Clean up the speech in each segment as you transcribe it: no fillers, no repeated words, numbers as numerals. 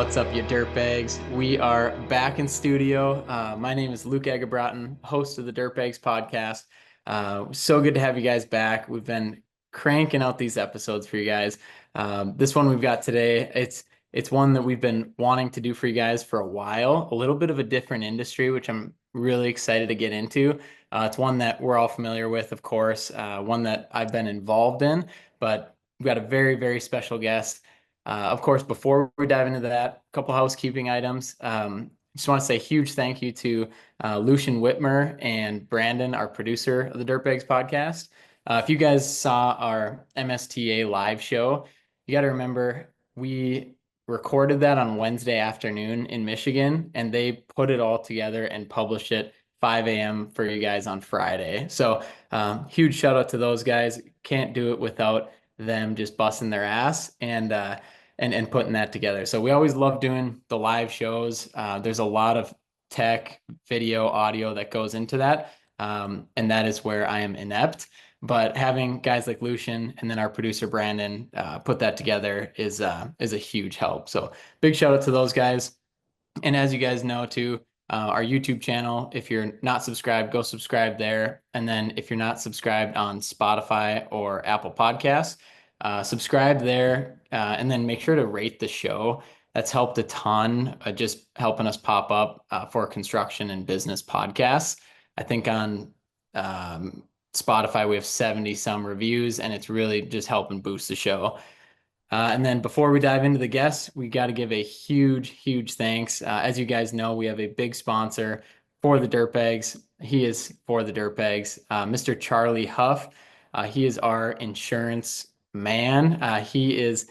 What's up, you dirtbags? We are back in studio. My name is Luke Egerbrotten, host of the Dirtbags podcast. So good to have you guys back. We've been cranking out these episodes for you guys. This one we've got today, it's one that we've been wanting to do for you guys for a while. A little bit of a different industry, which I'm really excited to get into. It's one that we're all familiar with, of course, one that I've been involved in, but we've got a very, very special guest. Of course, before we dive into that, a couple housekeeping items. Just want to say a huge thank you to Lucian Whitmer and Brandon, our producer of the Dirtbags podcast. If you guys saw our MSTA live show, you got to remember we recorded that on Wednesday afternoon in Michigan, and they put it all together and published it 5 a.m. for you guys on Friday. So huge shout out to those guys. Can't do it without them just busting their ass and putting that together. So we always love doing the live shows. There's a lot of tech, video, audio that goes into that. And that is where I am inept. But having guys like Lucian and then our producer Brandon put that together is a huge help. So big shout out to those guys. And as you guys know too, our YouTube channel, if you're not subscribed, go subscribe there. And then if you're not subscribed on Spotify or Apple Podcasts, subscribe there, and then make sure to rate the show. That's helped a ton, just helping us pop up for construction and business podcasts. I think on Spotify, we have 70 some reviews, and it's really just helping boost the show. And then before we dive into the guests, we got to give a huge, huge thanks. As you guys know, we have a big sponsor for the Dirtbags. He is for the Dirtbags, Mr. Charlie Huff. He is our insurance man. He is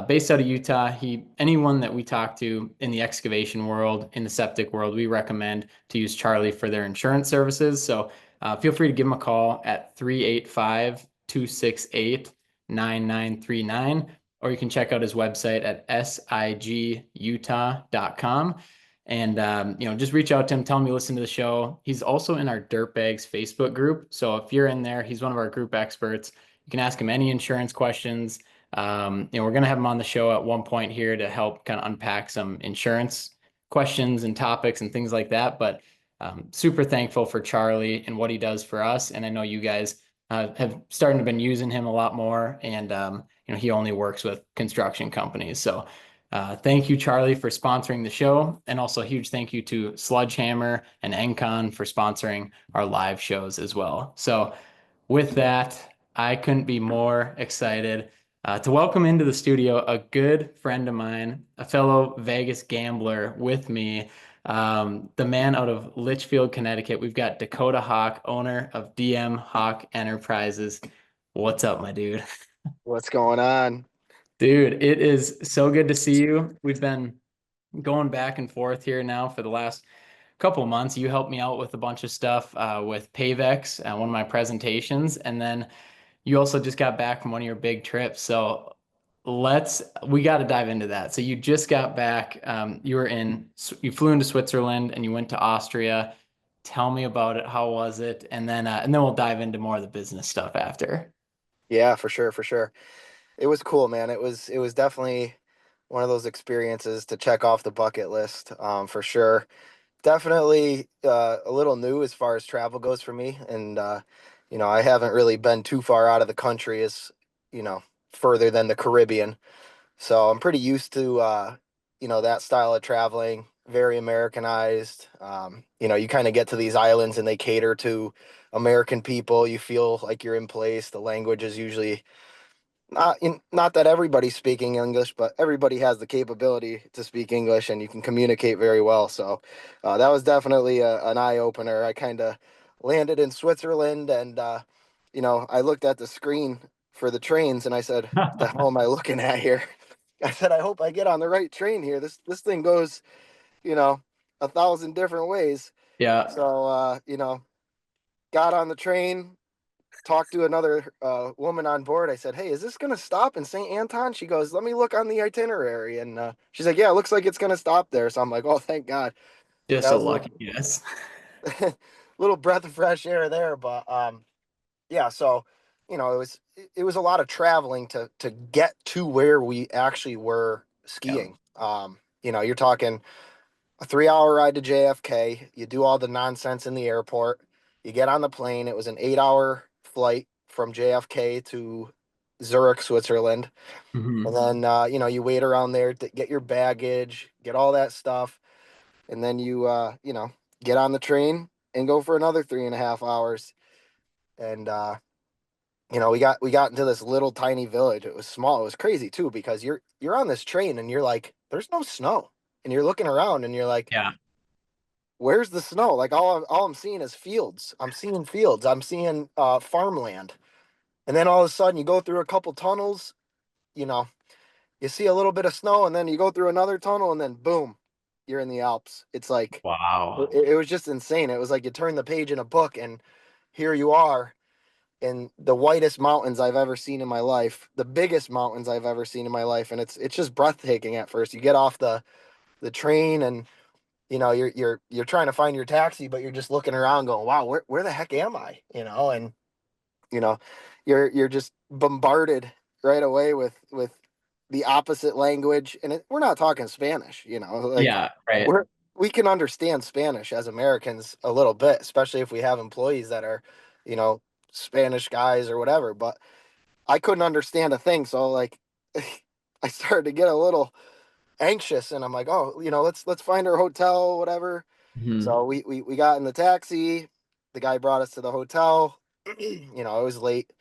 based out of Utah. Anyone that we talk to in the excavation world, in the septic world, we recommend to use Charlie for their insurance services. So feel free to give him a call at 385-268-9939. Or you can check out his website at sigutah.com. And, just reach out to him, tell him you listen to the show. He's also in our Dirtbags Facebook group. So if you're in there, he's one of our group experts. You can ask him any insurance questions. We're going to have him on the show at one point here to help kind of unpack some insurance questions and topics and things like that. But super thankful for Charlie and what he does for us. And I know you guys have started to been using him a lot more. And, he only works with construction companies. So thank you, Charlie, for sponsoring the show. And also a huge thank you to Sludgehammer and Encon for sponsoring our live shows as well. So with that, I couldn't be more excited to welcome into the studio a good friend of mine, a fellow Vegas gambler with me, the man out of Litchfield, Connecticut. We've got Dakota Hock, owner of DM Hock Enterprises. What's up, my dude? What's going on? Dude, it is so good to see you. We've been going back and forth here now for the last couple of months. You helped me out with a bunch of stuff with Pavex, one of my presentations, and then you also just got back from one of your big trips. So we got to dive into that. So you just got back. You flew into Switzerland and you went to Austria. Tell me about it. How was it? And then we'll dive into more of the business stuff after. Yeah, for sure, for sure. It was cool, man. It was definitely one of those experiences to check off the bucket list, for sure. Definitely a little new as far as travel goes for me, and I haven't really been too far out of the country as you know further than the Caribbean, so I'm pretty used to that style of traveling. Very Americanized. You kind of get to these islands and they cater to American people. You feel like you're in place. The language is usually not that everybody's speaking English, but everybody has the capability to speak English and you can communicate very well. So that was definitely an eye opener. I kind of landed in Switzerland and I looked at the screen for the trains and I said, "What the hell am I looking at here?" I said, "I hope I get on the right train here. This thing goes, you know, 1,000 different ways." Yeah. So got on the train, talked to another woman on board. I said, "Hey, is this going to stop in St. Anton?" She goes, "Let me look on the itinerary." And she's like, "Yeah, it looks like it's going to stop there." So I'm like, "Oh, thank God." Just That a was a lucky guess. little breath of fresh air there. But yeah, so it was a lot of traveling to get to where we actually were skiing. You're talking a 3 hour ride to JFK. You do all the nonsense in the airport. You get on the plane. It was an 8 hour flight from JFK to Zurich, Switzerland. And Hmm. then, you wait around there to get your baggage, get all that stuff. And then get on the train and go for another 3.5 hours. And, we got into this little tiny village. It was small. It was crazy too, because you're on this train and you're like, there's no snow. And you're looking around and you're like, Yeah. where's the snow? Like all I'm seeing is fields. I'm seeing fields. I'm seeing farmland. And then all of a sudden you go through a couple tunnels, you know, you see a little bit of snow, and then you go through another tunnel, and then boom, you're in the Alps. It's like Wow. it was just insane. It was like you turn the page in a book, and here you are in the whitest mountains I've ever seen in my life, the biggest mountains I've ever seen in my life, and it's just breathtaking at first. You get off the train, and you're trying to find your taxi, but you're just looking around going, wow, where the heck am I? And you know you're just bombarded right away with the opposite language, and we're not talking Spanish, like Yeah. Right. we can understand Spanish as Americans a little bit, especially if we have employees that are you know Spanish guys or whatever, but I couldn't understand a thing. So like I started to get a little anxious, and I'm like, oh, let's find our hotel, whatever. Hmm. So we got in the taxi. The guy brought us to the hotel. It was late.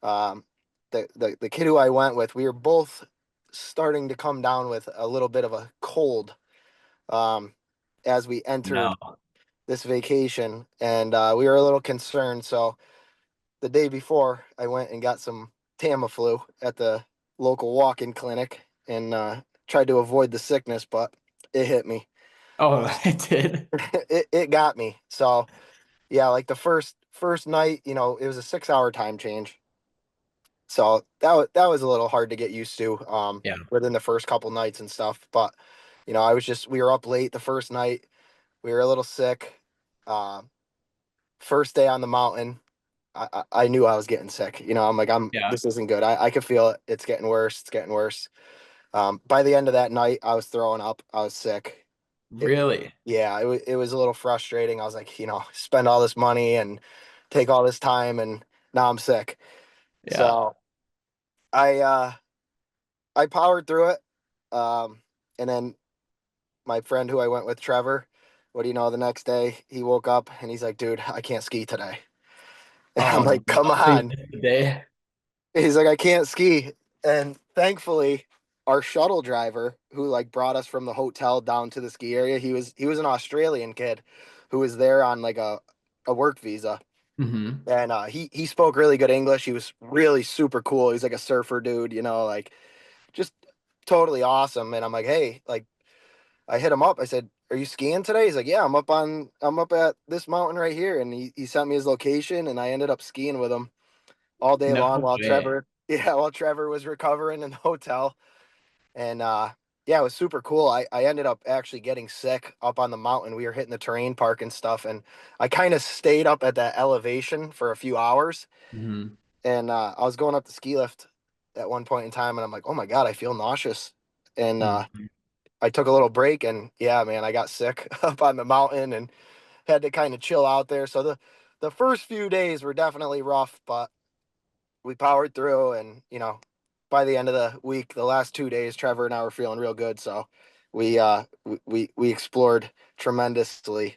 um, the kid who I went with, we were both starting to come down with a little bit of a cold, um, as we No. entered this vacation, and we were a little concerned. So the day before, I went and got some Tamiflu at the local walk-in clinic, and tried to avoid the sickness, but it hit me. Oh, it did. It got me. So yeah, like the first night, it was a 6 hour time change. So that was a little hard to get used to, Yeah. within the first couple nights and stuff. But we were up late the first night. We were a little sick. Uh, First day on the mountain, I knew I was getting sick. I'm like, Yeah. this isn't good. I could feel it. It's getting worse. It's getting worse. By the end of that night, I was throwing up. I was sick. It, Really? yeah, it was a little frustrating. I was like, spend all this money and take all this time, and now I'm sick. Yeah. So I I powered through it. And then my friend who I went with, Trevor, what do you know, the next day he woke up and he's like, dude, I can't ski today. And I'm Oh like, no. come So you on. missed the day. He's like, I can't ski. And thankfully, our shuttle driver who like brought us from the hotel down to the ski area, he was an Australian kid who was there on like a work visa. Hmm. And he spoke really good English. He was really super cool. He's like a surfer dude, like just totally awesome. And I'm like, hey, like, I hit him up. I said, "Are you skiing today?" He's like, "Yeah, I'm up at this mountain right here." And he sent me his location, and I ended up skiing with him all day No long while way. Trevor yeah, while Trevor was recovering in the hotel. And yeah, it was super cool. I ended up actually getting sick up on the mountain. We were hitting the terrain park and stuff, and I kind of stayed up at that elevation for a few hours. Hmm. And I was going up the ski lift at one point in time, and I'm like, "Oh my God, I feel nauseous." And Hmm. I took a little break, and yeah, man, I got sick up on the mountain and had to kind of chill out there. So the first few days were definitely rough, but we powered through, and by the end of the week, the last 2 days, Trevor and I were feeling real good. So we explored tremendously,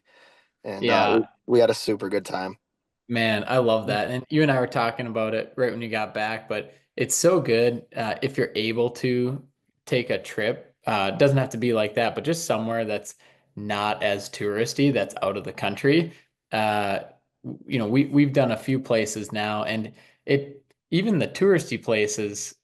and Yeah. we had a super good time. Man, I love that. And you and I were talking about it right when you got back, but it's so good if you're able to take a trip. It doesn't have to be like that, but just somewhere that's not as touristy, that's out of the country. Uh, we've done a few places now, and it even the touristy places,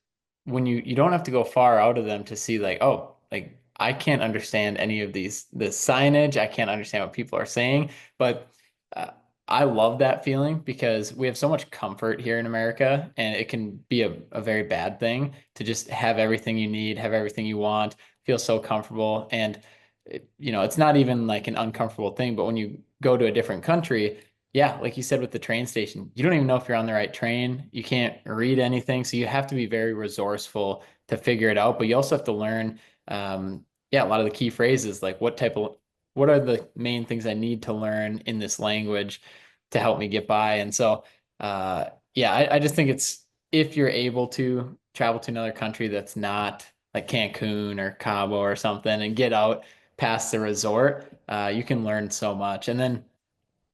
when you don't have to go far out of them to see like, oh, like I can't understand any of the signage, I can't understand what people are saying, but uh, I love that feeling because we have so much comfort here in America, and it can be a very bad thing to just have everything you need, have everything you want, feel so comfortable. And it's not even like an uncomfortable thing, but when you go to a different country, yeah, like you said with the train station, you don't even know if you're on the right train. You can't read anything, so you have to be very resourceful to figure it out. But you also have to learn, yeah, a lot of the key phrases, like what are the main things I need to learn in this language to help me get by. And so, yeah, I just think it's if you're able to travel to another country that's not like Cancun or Cabo or something and get out past the resort, you can learn so much. And then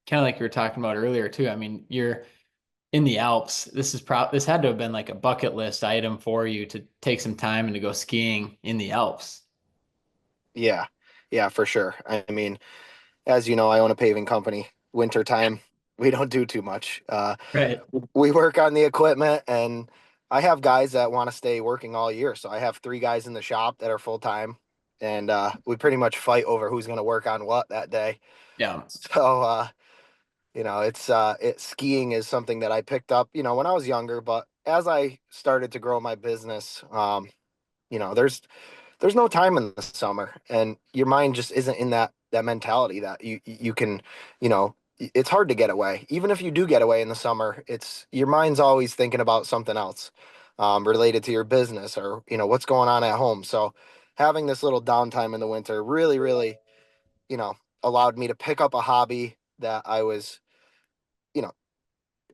kind of like you were talking about earlier too. I mean, you're in the Alps. This had to have been like a bucket list item for you to take some time and to go skiing in the Alps. Yeah, yeah, for sure. I mean, as you know, I own a paving company. Wintertime, we don't do too much. Right. We work on the equipment, and I have guys that want to stay working all year. So I have three guys in the shop that are full time, and we pretty much fight over who's going to work on what that day. Yeah. So skiing is something that I picked up, when I was younger, but as I started to grow my business, there's no time in the summer, and your mind just isn't in that mentality that you can, it's hard to get away. Even if you do get away in the summer, it's your mind's always thinking about something else, related to your business or what's going on at home. So having this little downtime in the winter really, really, you know, allowed me to pick up a hobby that I was, you know,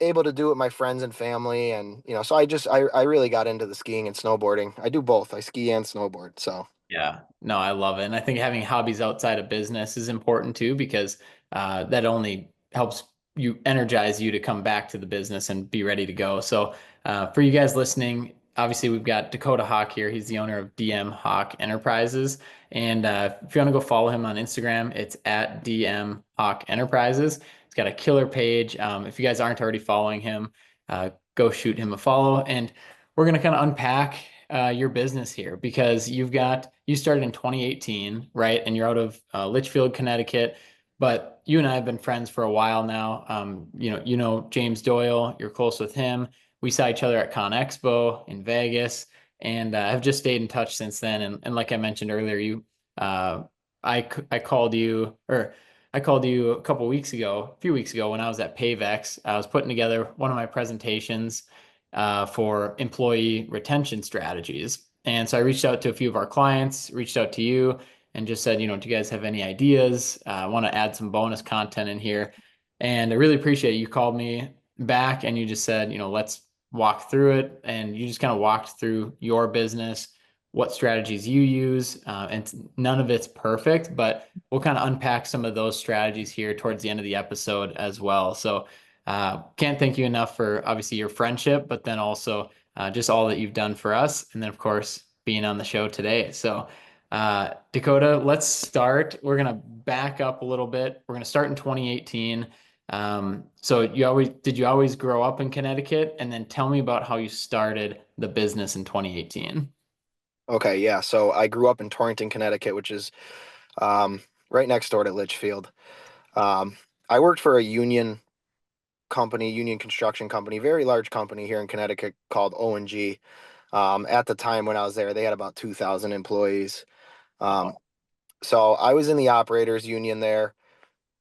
able to do with my friends and family. And, so I really got into the skiing and snowboarding. I do both. I ski and snowboard. So Yeah, no, I love it. And I think having hobbies outside of business is important too, because that only helps you energize you to come back to the business and be ready to go. So, for you guys listening, obviously we've got Dakota Hock here. He's the owner of DM Hawk Enterprises. And if you want to go follow him on Instagram, it's at DM Hawk Enterprises. He's got a killer page. If you guys aren't already following him, go shoot him a follow. And we're going to kind of unpack your business here because you started in 2018, right? And you're out of Litchfield, Connecticut, but you and I have been friends for a while now. You know James Doyle. You're close with him. We saw each other at Con Expo in Vegas, and have just stayed in touch since then. And like I mentioned earlier, uh, I called you or. I called you a few weeks ago when I was at Pavex. I was putting together one of my presentations for employee retention strategies. And so I reached out to a few of our clients, reached out to you, and just said, do you guys have any ideas? I want to add some bonus content in here. And I really appreciate you called me back and you just said, let's walk through it. And you just kind of walked through your business, what strategies you use. And none of it's perfect, but we'll kind of unpack some of those strategies here towards the end of the episode as well. So can't thank you enough for obviously your friendship, but then also just all that you've done for us. And then, of course, being on the show today. So, Dakota, let's start. We're going to back up a little bit. We're going to start in 2018. So did you always grow up in Connecticut? And then tell me about how you started the business in 2018. okay, yeah. So I grew up in Torrington, Connecticut, which is um, right next door to Litchfield. Um, I worked for a union construction company, very large company here in Connecticut called O&G. At the time when I was there, they had about 2,000 employees. Um, so I was in the operators union there.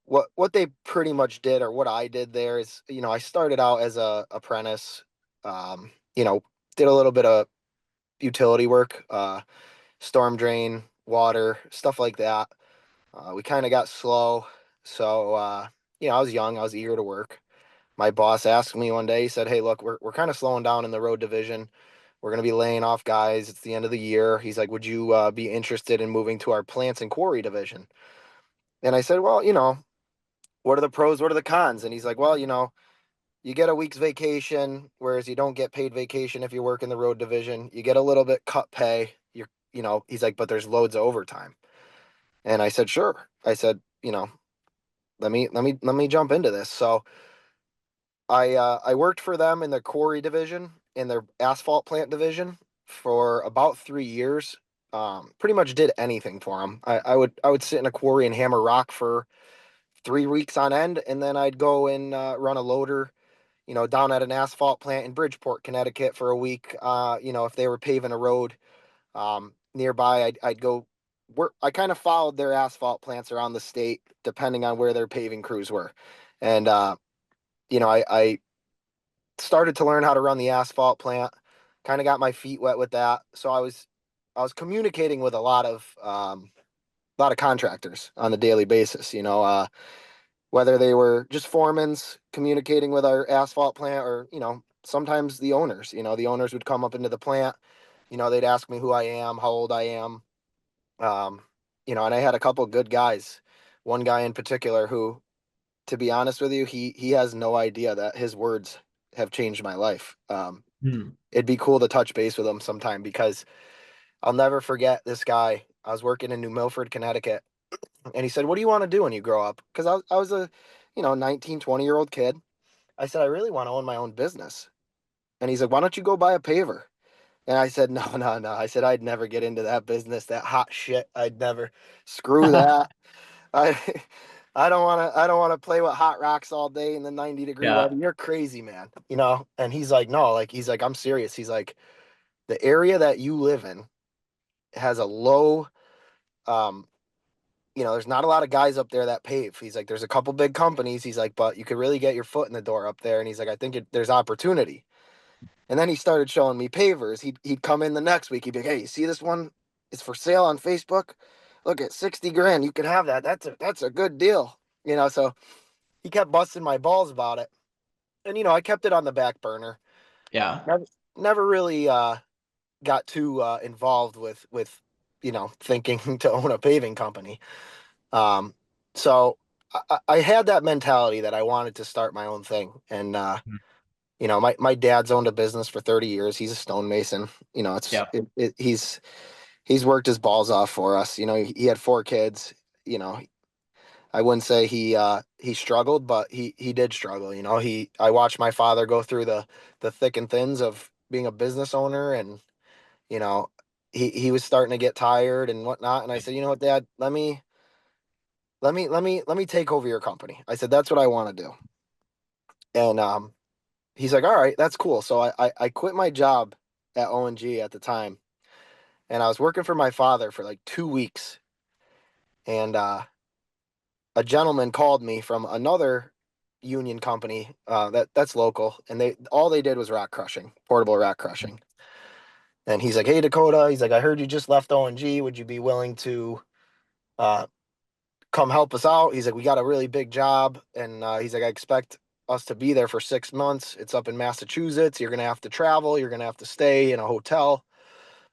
What they pretty much did, or what I did there is, I started out as a apprentice. Um, you know, did a little bit of utility work, storm drain, water, stuff like that. We kind of got slow, so I was young, I was eager to work. My boss asked me one day, he said, "Hey, look, we're kind of slowing down in the road division. We're going to be laying off guys. It's the end of the year." He's like, "Would you be interested in moving to our plants and quarry division?" And I said, "Well, what are the pros? What are the cons?" And he's like, "Well, you get a week's vacation, whereas you don't get paid vacation if you work in the road division. You get a little bit cut pay. He's like, but there's loads of overtime." And I said, "Sure." I said, let me jump into this. So I worked for them in the quarry division, in their asphalt plant division for about 3 years. Pretty much did anything for them. I would sit in a quarry and hammer rock for 3 weeks on end, and then I'd go and run a loader, down at an asphalt plant in Bridgeport, Connecticut for a week. If they were paving a road nearby, I'd go work. I kind of followed their asphalt plants around the state, depending on where their paving crews were, and I started to learn how to run the asphalt plant. Kind of got my feet wet with that. So I was I was communicating with a lot of contractors on a daily basis, whether they were just foremans communicating with our asphalt plant or, sometimes the owners, the owners would come up into the plant, they'd ask me who I am, how old I am. Um, and I had a couple good guys, one guy in particular who, to be honest with you, he has no idea that his words have changed my life. Hmm. It'd be cool to touch base with him sometime because I'll never forget this guy. I was working in New Milford, Connecticut, and he said, "What do you want to do when you grow up?" Because I was a, 19, 20-year-old kid. I said, "I really want to own my own business." And he's like, "Why don't you go buy a paver?" And I said, "No, no, no." I said, "I'd never get into that business, that hot shit. I'd never screw that. I I don't want to play with hot rocks all day in the 90-degree Yeah. weather. You're crazy, man." And he's like, "No, like he's like, I'm serious." He's like, "The area that you live in has a low um there's not a lot of guys up there that pave." He's like, "There's a couple big companies." He's like, "But you could really get your foot in the door up there." And he's like, "I think there's opportunity." And then he started showing me pavers. He'd come in the next week. He'd be like, "Hey, you see this one? It's for sale on Facebook. Look at 60 grand. You could have that. That's a good deal." So he kept busting my balls about it. And I kept it on the back burner. Yeah. Never really got too involved with thinking to own a paving company. Um, so I had that mentality that I wanted to start my own thing. And Mhm. my dad's owned a business for 30 years. He's a stonemason. Yeah. He's worked his balls off for us. He had 4 kids. You know, I wouldn't say he struggled, but he did struggle. I watched my father go through the thick and thins of being a business owner, and you know he was starting to get tired and whatnot. And I said, "You know what, Dad, let me take over your company." I said, "That's what I want to do." And he's like, "All right, that's cool." So I quit my job at O&G at the time, and I was working for my father for like 2 weeks. And a gentleman called me from another union company that's local, and they did was rock crushing, portable rock crushing. And he's like, "Hey, Dakota," he's like, "I heard you just left O&G. Would you be willing to uh, come help us out?" He's like, "We got a really big job," and he's like, "I expect us to be there for 6 months. It's up in Massachusetts. You're gonna have to travel. You're gonna have to stay in a hotel."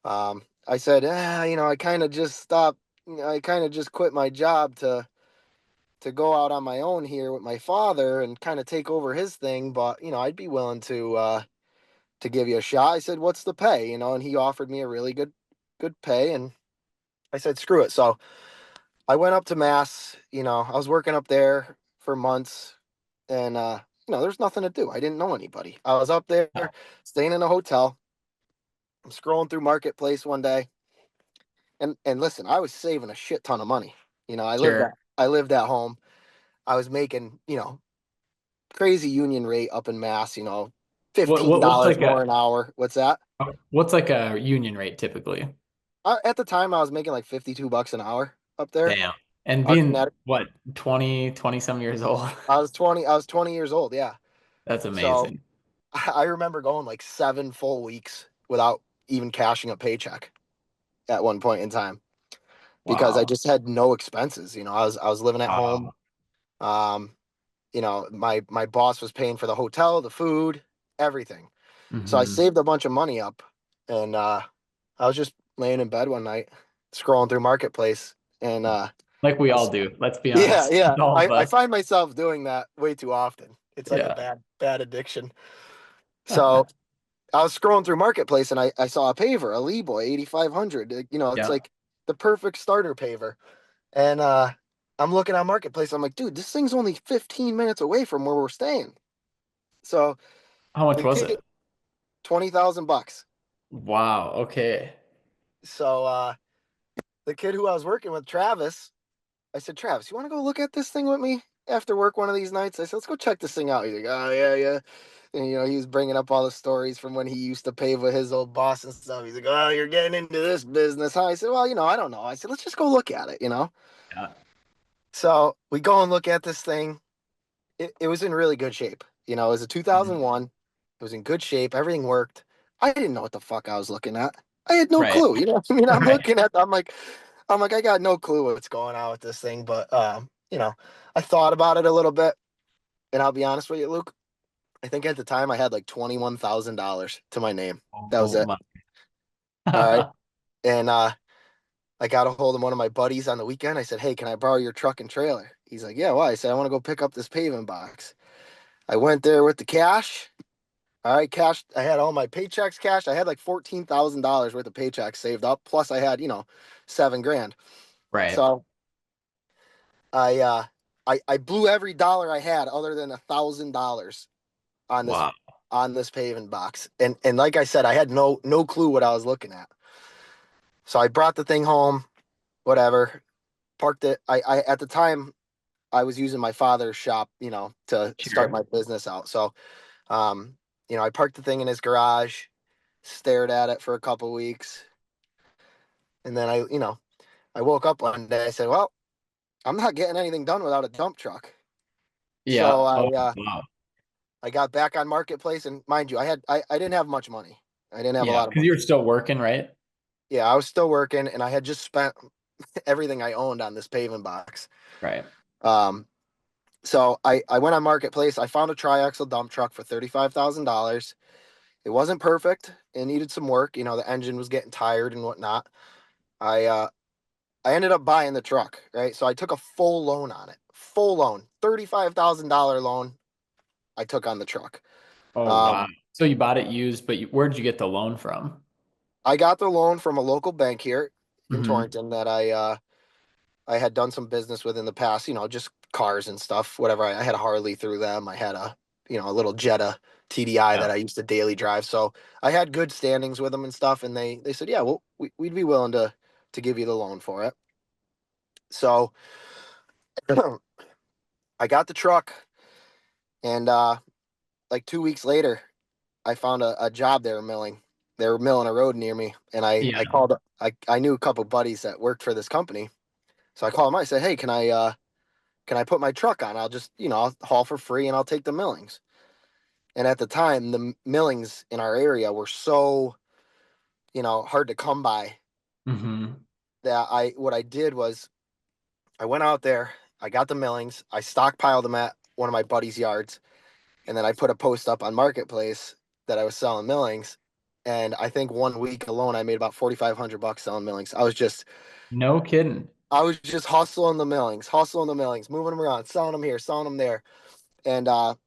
I said, I kind of just stopped. I kind of just quit my job to go out on my own here with my father and kind of take over his thing. But I'd be willing to give you a shot. I said, "What's the pay?" And he offered me a really good pay, and I said, "Screw it." So I went up to Mass. I was working up there for months, and there's nothing to do. I didn't know anybody. I was up there Yeah. staying in a hotel. I'm scrolling through Marketplace one day, and listen, I was saving a shit ton of money. I lived at Sure. I lived at home. I was making crazy union rate up in Mass. What, fifteen what what's dollars like more a an hour. What's that? what's like a union rate typically? At the time, I was making like $52 an hour up there. Damn. And Out in being Connecticut. what, 20 some years old? I was 20 years old. Yeah. That's So amazing. I remember going like 7 full weeks without even cashing a paycheck at one point in time because I Wow. just had no expenses. I was living at home. Wow. Um, my boss was paying for the hotel, the food, everything. So I Hmm. saved a bunch of money up, and I was just laying in bed one night, scrolling through Marketplace, and Like we I all s- do. Let's be yeah, honest. yeah. All of I us. find myself doing that way too often. It's like a Yeah. bad addiction. So I was scrolling through Marketplace, and I saw a paver, a Lee Boy 8500. It's Yeah. like the perfect starter paver. And I'm looking on Marketplace. I'm like, dude, this thing's only 15 minutes away from where we're staying. So How much we was kick it? it $20,000. Wow. Okay. So the kid who I was working with, Travis, I said, "Travis, you want to go look at this thing with me after work one of these nights?" I said, "Let's go check this thing out." He's like, "Oh, yeah, yeah." And, he was bringing up all the stories from when he used to pave with his old boss and stuff. He's like, "Oh, you're getting into this business, huh?" I said, "Well, I don't know." I said, "Let's just go look at it." Yeah. So we go and look at this thing. It was in really good shape. It was a Mhm. 2001. It was in good shape. Everything worked. I didn't know what the fuck I was looking at. I had no Right. clue. You know, I mean, Right. I'm like, I got no clue what's going on with this thing. But I thought about it a little bit, and I'll be honest with you, Luke. I think at the time I had like $21,000 to my name. That was Oh it. my. All right. And I got a hold of one of my buddies on the weekend. I said, "Hey, can I borrow your truck and trailer?" He's like, "Yeah, why?" I said, "I want to go pick up this paving box." I went there with the cash. All right, cash. I had all my paychecks cashed. I had like $14,000 worth of paychecks saved up. Plus, I had 7 grand. Right. So I uh, I blew every dollar I had, other than $1,000 on this Wow. paving box. And like I said, I had no clue what I was looking at. So I brought the thing home. Whatever. Parked it. I at the time I was using my father's shop, to start Sure. my business out. So I parked the thing in his garage, stared at it for a couple weeks, and then I woke up one day. I said, "Well, I'm not getting anything done without a dump truck." So Yeah. I Oh, uh, wow. I got back on marketplace, and mind you, I didn't have much money. I didn't have a Yeah. lot of Because you're money. still working, right? Yeah, I was still working, and I had just spent everything I owned on this paving box. Right. Um, so I went on marketplace. I found a triaxle dump truck for $35,000. It wasn't perfect. It needed some work. The engine was getting tired and whatnot. I uh, I ended up buying the truck, right? So I took a full loan on it. Full loan, $35,000 loan I took on the truck. Oh, wow. Um, So you bought it used, but where'd you get the loan from? I got the loan from a local bank here in Hmm. Torrington that I had done some business with in the past, just cars and stuff, whatever. I had a Harley through them. I had a little Jetta TDI Yeah. that I used to daily drive. So I had good standings with them and stuff. And they said, yeah, well, we'd be willing to give you the loan for it. So I got the truck, and like 2 weeks later, I found a job they were milling. They were milling a road near me, and I Yeah. called. I knew a couple buddies that worked for this company, so I called them. I said, "Hey, can I put my truck on? I'll just I'll haul for free, and I'll take the millings." And at the time, the millings in our area were so hard to come by, Hmm. that what I did was I went out there, I got the millings, I stockpiled them at one of my buddy's yards, and then I put a post up on Marketplace that I was selling millings. And I think 1 week alone, I made about 4,500 bucks selling millings. No kidding. I was just hustling the millings, moving them around, selling them here, selling them there. And that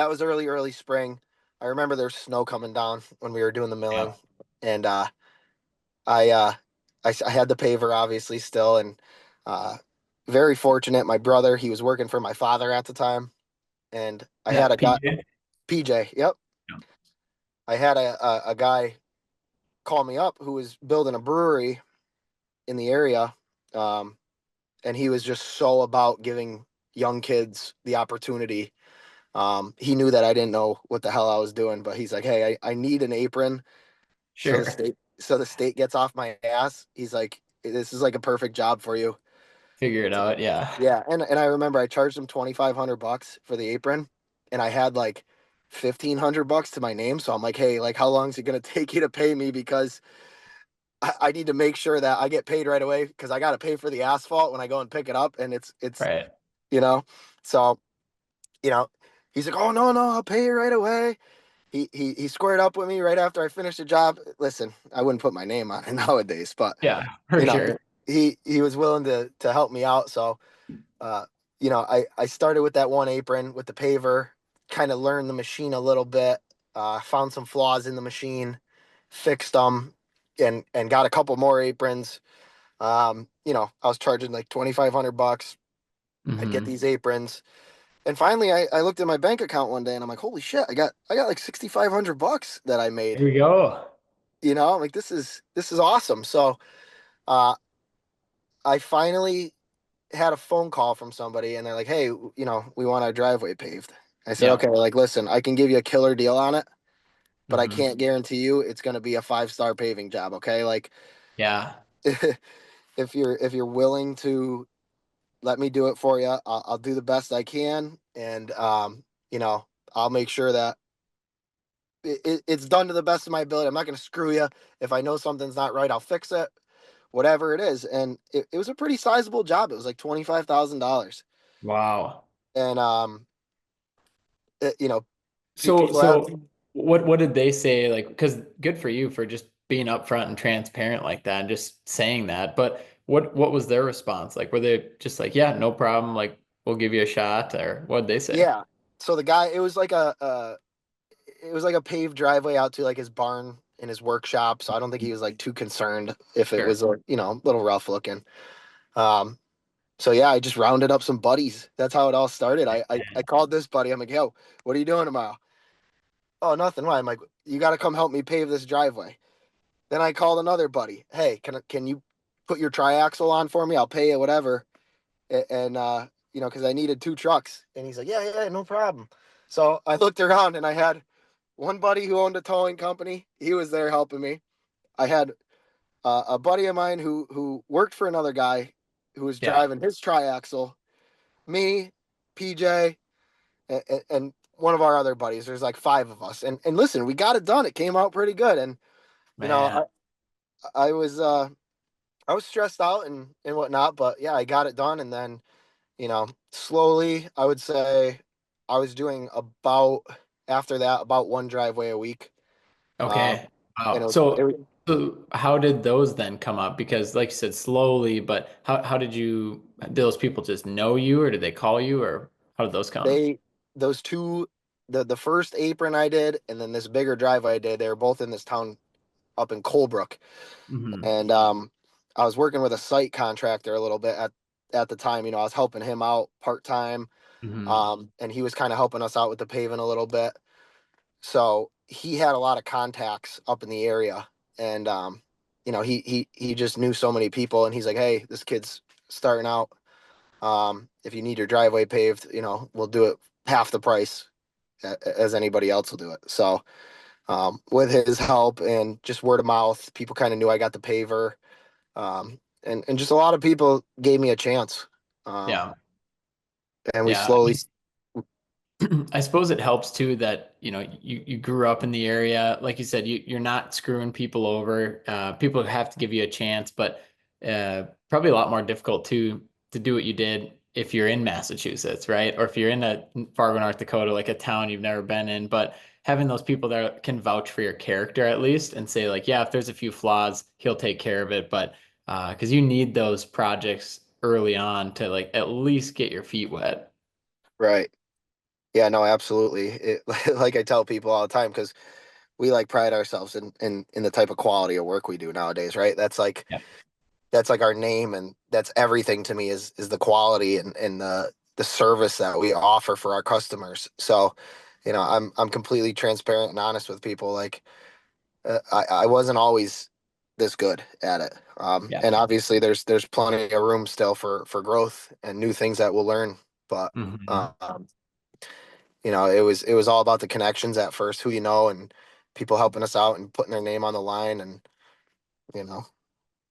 was early spring. I remember there's snow coming down when we were doing the Yeah. milling, and I, uh, I had the paver obviously still, and uh, very fortunate. My brother, he was working for my father at the time, and I Yeah. had a guy, PJ. PJ. Yep, Yeah. I had a guy call me up who was building a brewery in the area, um, and he was just so about giving young kids the opportunity. He knew that I didn't know what the hell I was doing, but he's like, "Hey, I need an apron Sure. so the state gets off my ass." He's like, "This is like a perfect job for you." Figure it So, out. Yeah. yeah, and I remember I charged him 2,500 bucks for the apron, and I had like 1,500 bucks to my name. So I'm like, "Hey, like, how long is it gonna take you to pay me? Because I need to make sure that I get paid right away, because I got to pay for the asphalt when I go and pick it up, and it's Right. you know." So you know, he's like, "Oh, no, no, I'll pay you right away." He squared up with me right after I finished the job. Listen, I wouldn't put my name on it nowadays, but Yeah, for you know, sure. he was willing to help me out. So uh, I started with that one apron with the paver, kind of learned the machine a little bit, found some flaws in the machine, fixed them, and got a couple more aprons. I was charging like 2,500 bucks. I'd get Hmm. these aprons. And finally, I looked at my bank account one day, and I'm like, "Holy shit! I got like 6,500 bucks that I made." There we go. I'm like, this is awesome. So uh, I finally had a phone call from somebody, and they're like, "Hey, we want our driveway paved." I said, Yeah. "Okay, like, listen, I can give you a killer deal on it, but I Hmm. can't guarantee you it's going to be a 5-star paving job. Okay, like, Yeah. if you're willing to let me do it for you, I'll do the best I can, and you know, I'll make sure that it's done to the best of my ability. I'm not going to screw you. If I know something's not right, I'll fix it, whatever it is. And it was a pretty sizable job. It was like $25,000. Wow. And, you know, So, people have, what did they say? Like, because good for you for just being upfront and transparent like that, and just saying that. But what was their response? Like, were they just like, yeah, no problem, like we'll give you a shot, or what did they say? yeah. So the guy, it was like a paved driveway out to like his barn in his workshop. So I don't think he was like too concerned if it Sure. was, a little rough looking. Um, so yeah, I just rounded up some buddies. That's how it all started. I called this buddy. I'm like, yo, what are you doing tomorrow? Oh, nothing. Why? I'm like, you got to come help me pave this driveway. Then I called another buddy. Hey, can you put your triaxle on for me? I'll pay you whatever. And because I needed two trucks. And he's like, yeah, no problem. So I looked around and I had one buddy who owned a towing company. He was there helping me. I had a buddy of mine who worked for another guy who was Yeah. driving his triaxle. Me, PJ, and one of our other buddies. There's like five of us. And listen, we got it done. It came out pretty good. And you Man. know, I was I was stressed out and whatnot, but yeah, I got it done. And then slowly, I would say I was doing about after that about one driveway a week. Um, Okay. and Wow. it was So how did those then come up? Because like you said, slowly, but how did those people just know you, or did they call you, or how did those come? they those two the first apron I did and then this bigger driveway I did. They were both in this town up in Colebrook, Hmm. and I was working with a site contractor a little bit at the time. I was helping him out part time, Hmm. and he was kind of helping us out with the paving a little bit. So he had a lot of contacts up in the area, and he just knew so many people, and he's like, hey, this kid's starting out. If you need your driveway paved, we'll do it half the price as anybody else will do it. So with his help and just word of mouth, people kind of knew I got the paver, and just a lot of people gave me a chance, um, Yeah. and we Yeah. slowly, I suppose it helps too that, you grew up in the area. Like you said, you're not screwing people over. People have to give you a chance, but probably a lot more difficult to do what you did if you're in Massachusetts, right? Or if you're in a Fargo, North Dakota, like a town you've never been in. But having those people that can vouch for your character at least and say like, yeah, if there's a few flaws, he'll take care of it. But because you need those projects early on to like at least get your feet wet. right. Yeah, no, absolutely. Like I tell people all the time, because we like pride ourselves in the type of quality of work we do nowadays, right? That's like our name, and that's everything to me is the quality and the service that we offer for our customers. So, I'm completely transparent and honest with people. Like, I wasn't always this good at it, Yeah. and obviously there's plenty of room still for growth and new things that we'll learn. But Hmm. um, it was all about the connections at first, who and people helping us out and putting their name on the line, and you know,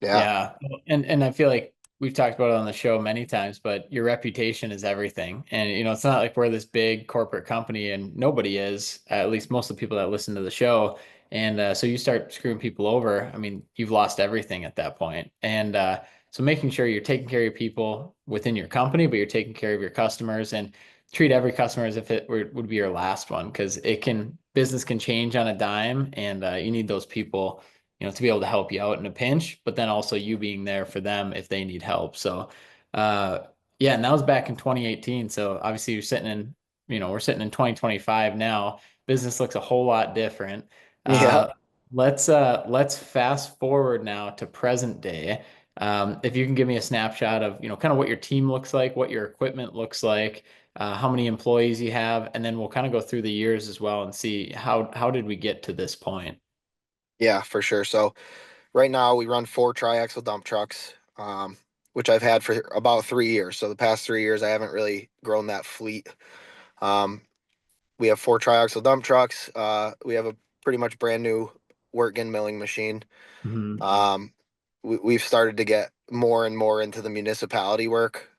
yeah, Yeah. And I feel like we've talked about it on the show many times, but your reputation is everything. And it's not like we're this big corporate company and nobody is, at least most of the people that listen to the show. And so you start screwing people over. I mean, you've lost everything at that point. And so making sure you're taking care of people within your company, but you're taking care of your customers and treat every customer as if would be your last one, because business can change on a dime, and you need those people to be able to help you out in a pinch, but then also you being there for them if they need help. So, uh, yeah, and that was back in 2018. So obviously we're sitting in 2025 now. Business looks a whole lot different. yeah, Uh, let's fast forward now to present day. If you can give me a snapshot of, kind of what your team looks like, what your equipment looks like, how many employees you have, and then we'll kind of go through the years as well and see how did we get to this point. yeah, for sure. So right now we run four triaxle dump trucks, which I've had for about 3 years. So the past 3 years, I haven't really grown that fleet. Um, we have four triaxle dump trucks. We have a pretty much brand new work-in milling machine. Mhm. Um, we've started to get more and more into the municipality work.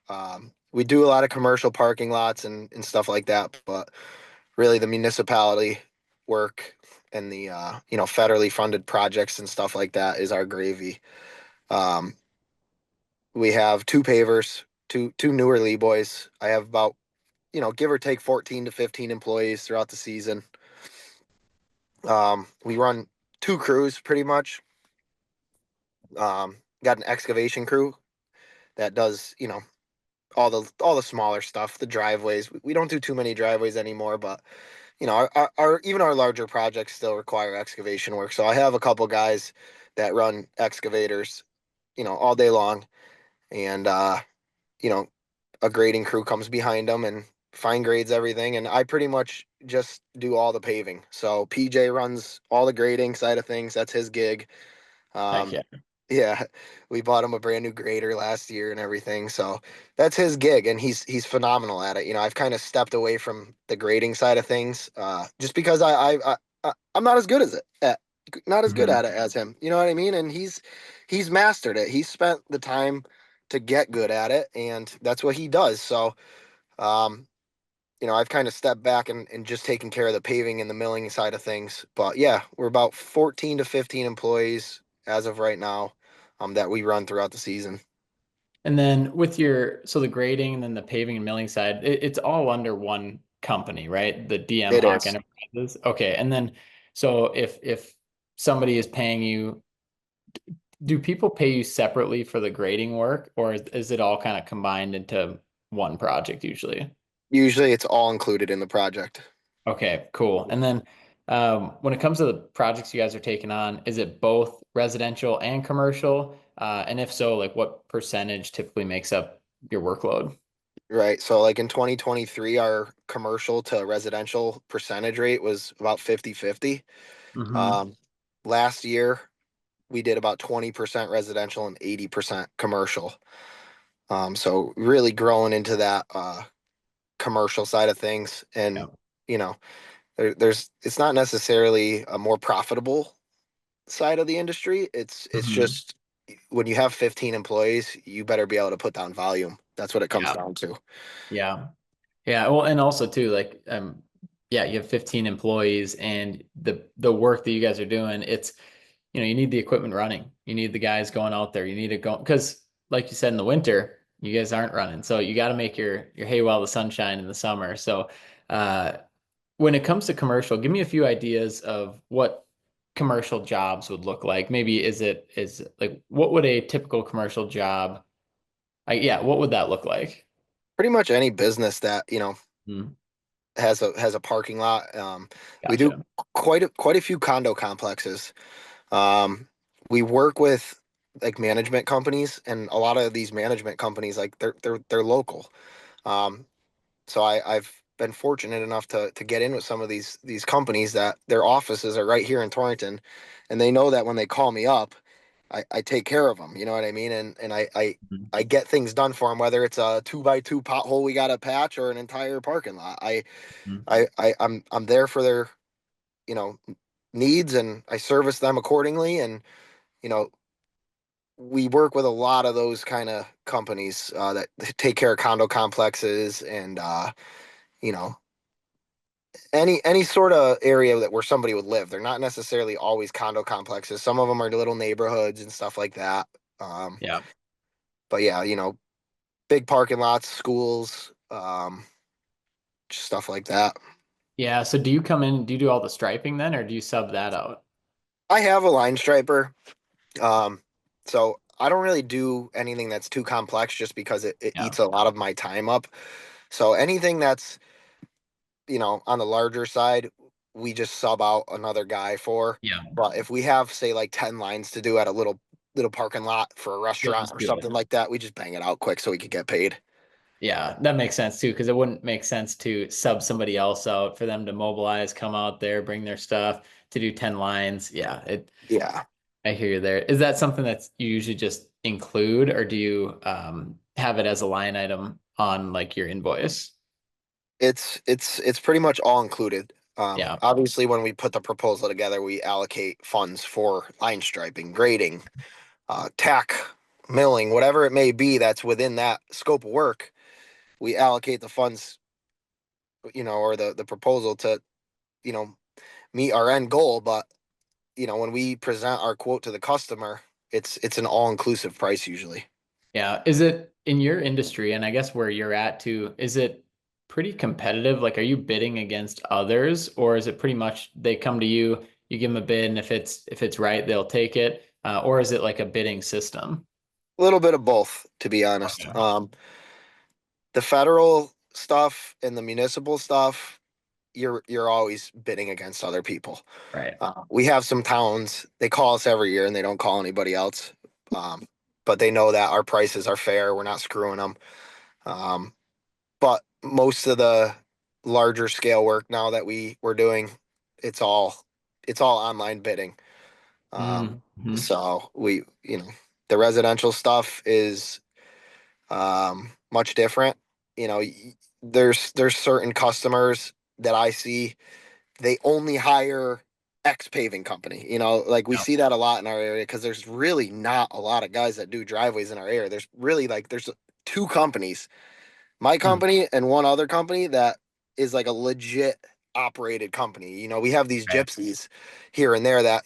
We do a lot of commercial parking lots and stuff like that, but really the municipality work. and the federally funded projects and stuff like that is our gravy. Um, we have two pavers, two newer Lee boys. I have about give or take 14 to 15 employees throughout the season. We run two crews pretty much. Got an excavation crew that does all the smaller stuff, the driveways. We don't do too many driveways anymore, but our even our larger projects still require excavation work. So I have a couple guys that run excavators, all day long, and you know, a grading crew comes behind them and fine grades everything, and I pretty much just do all the paving. So PJ runs all the grading side of things. That's his gig. Heck Um, yeah. yeah, we bought him a brand new grader last year and everything. So that's his gig, and he's phenomenal at it. I've kind of stepped away from the grading side of things, just because I'm not as good as it at not as good Mhm. at it as him. You know what I mean? And he's mastered it. He's spent the time to get good at it, and that's what he does. So, um, I've kind of stepped back and just taken care of the paving and the milling side of things. But yeah, we're about 14 to 15 employees as of right now, that we run throughout the season. And then with so the grading and then the paving and milling side, it's all under one company, right? The DM It Hawk is. Enterprises. Okay. And then so if somebody is paying you, do people pay you separately for the grading work, or is it all kind of combined into one project usually? Usually it's all included in the project. Okay, cool. And then when it comes to the projects you guys are taking on, is it both residential and commercial? And if so, like what percentage typically makes up your workload? Right. So like in 2023, our commercial to residential percentage rate was about 50-50. Hmm. Um, Last year we did about 20% residential and 80% commercial. So really growing into that commercial side of things. Yeah. And, you know, there's it's not necessarily a more profitable side of the industry. It's Hmm. just when you have 15 employees, you better be able to put down volume. That's what it comes Yeah. down to. Yeah. Yeah. Well, and also too, like yeah, you have 15 employees and the work that you guys are doing, it's you need the equipment running. You need the guys going out there. You need to go because like you said in the winter, you guys aren't running. So you got to make your hay while the sun shine in the summer. So uh when it comes to commercial, give me a few ideas of what commercial jobs would look like. Maybe is like what would a typical commercial job yeah, what would that look like? Pretty much any business that, Hmm. has a parking lot. We do Gotcha. quite a few condo complexes. Um, we work with like management companies, and a lot of these management companies, like they're local. Um, so I've been fortunate enough to get in with some of these companies that their offices are right here in Torrington, and they know that when they call me up, I take care of them. You know what I mean? And Mhm. I get things done for them, whether it's a 2x2 pothole we got to patch or an entire parking lot. Mhm. I'm there for their you know needs, and I service them accordingly. And you know we work with a lot of those kind of companies that take care of condo complexes, and you know any sort of area that where somebody would live. They're not necessarily always condo complexes. Some of them are little neighborhoods and stuff like that. Um, Yeah. but yeah, big parking lots, schools, just stuff like that. Yeah. So do you come in, do you do all the striping then, or do you sub that out? I have a line striper. Um, so I don't really do anything that's too complex just because it Yeah. eats a lot of my time up. So anything that's, on the larger side, we just sub out another guy for. Yeah. But if we have, say, like 10 lines to do at a little parking lot for a You'll restaurant just or do it. something like that, we just bang it out quick so we could get paid. Yeah, that makes sense too, because it wouldn't make sense to sub somebody else out for them to mobilize, come out there, bring their stuff to do 10 lines. Yeah, Yeah. I hear you there. Is that something that's you usually just include, or do you have it as a line item on like your invoice? It's pretty much all included. Yeah. Obviously, when we put the proposal together, we allocate funds for line striping, grading, tack, milling, whatever it may be that's within that scope of work. We allocate the funds, or the proposal to, you know, meet our end goal. But when we present our quote to the customer, it's an all-inclusive price usually. Yeah. Is it in your industry, and I guess where you're at too, is it pretty competitive? Like, are you bidding against others, or is it pretty much they come to you, you give them a bid, and if it's right, they'll take it? Or is it like a bidding system? A little bit of both, to be honest. Okay. The federal stuff and the municipal stuff, you're always bidding against other people. Right. We have some towns, they call us every year and they don't call anybody else. Um, but they know that our prices are fair. We're not screwing them. Um, but most of the larger scale work now that we're doing, it's all it's all online bidding. Mm-hmm. So the residential stuff is much different. There's certain customers that I see, they only hire X paving company. Like we Yeah. see that a lot in our area because there's really not a lot of guys that do driveways in our area. There's really like there's two companies, my Mm. company and one other company that is like a legit operated company. We have these Right. gypsies here and there that,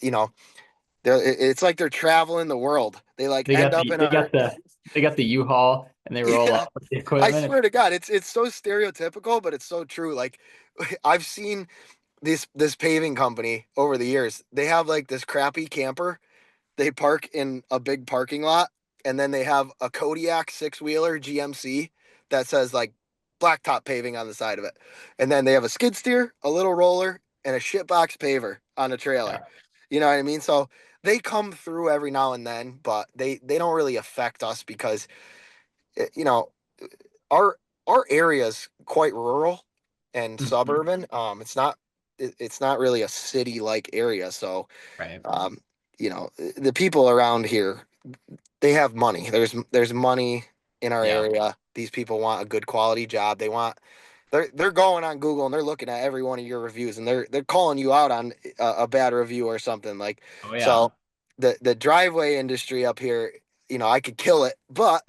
it's like they're traveling the world. They like They end got up the in they our got the they got the U-Haul and they roll yeah. up with the I equipment. swear to God, it's so stereotypical, but it's so true. Like I've seen this paving company over the years. They have like this crappy camper. They park in a big parking lot, and then they have a Kodiak six-wheeler GMC that says like blacktop paving on the side of it. And then they have a skid steer, a little roller, and a shitbox paver on a trailer. Yeah. You know what I mean? So they come through every now and then, but they don't really affect us because you know our our area is quite rural and Mhm. suburban. It's not really a city like area. So Right. um, the people around here, they have money. There's money in our Yeah. area. These people want a good quality job. They're going on Google and they're looking at every one of your reviews and they're calling you out on a bad review or something like. Oh yeah. So the driveway industry up here, I could kill it, but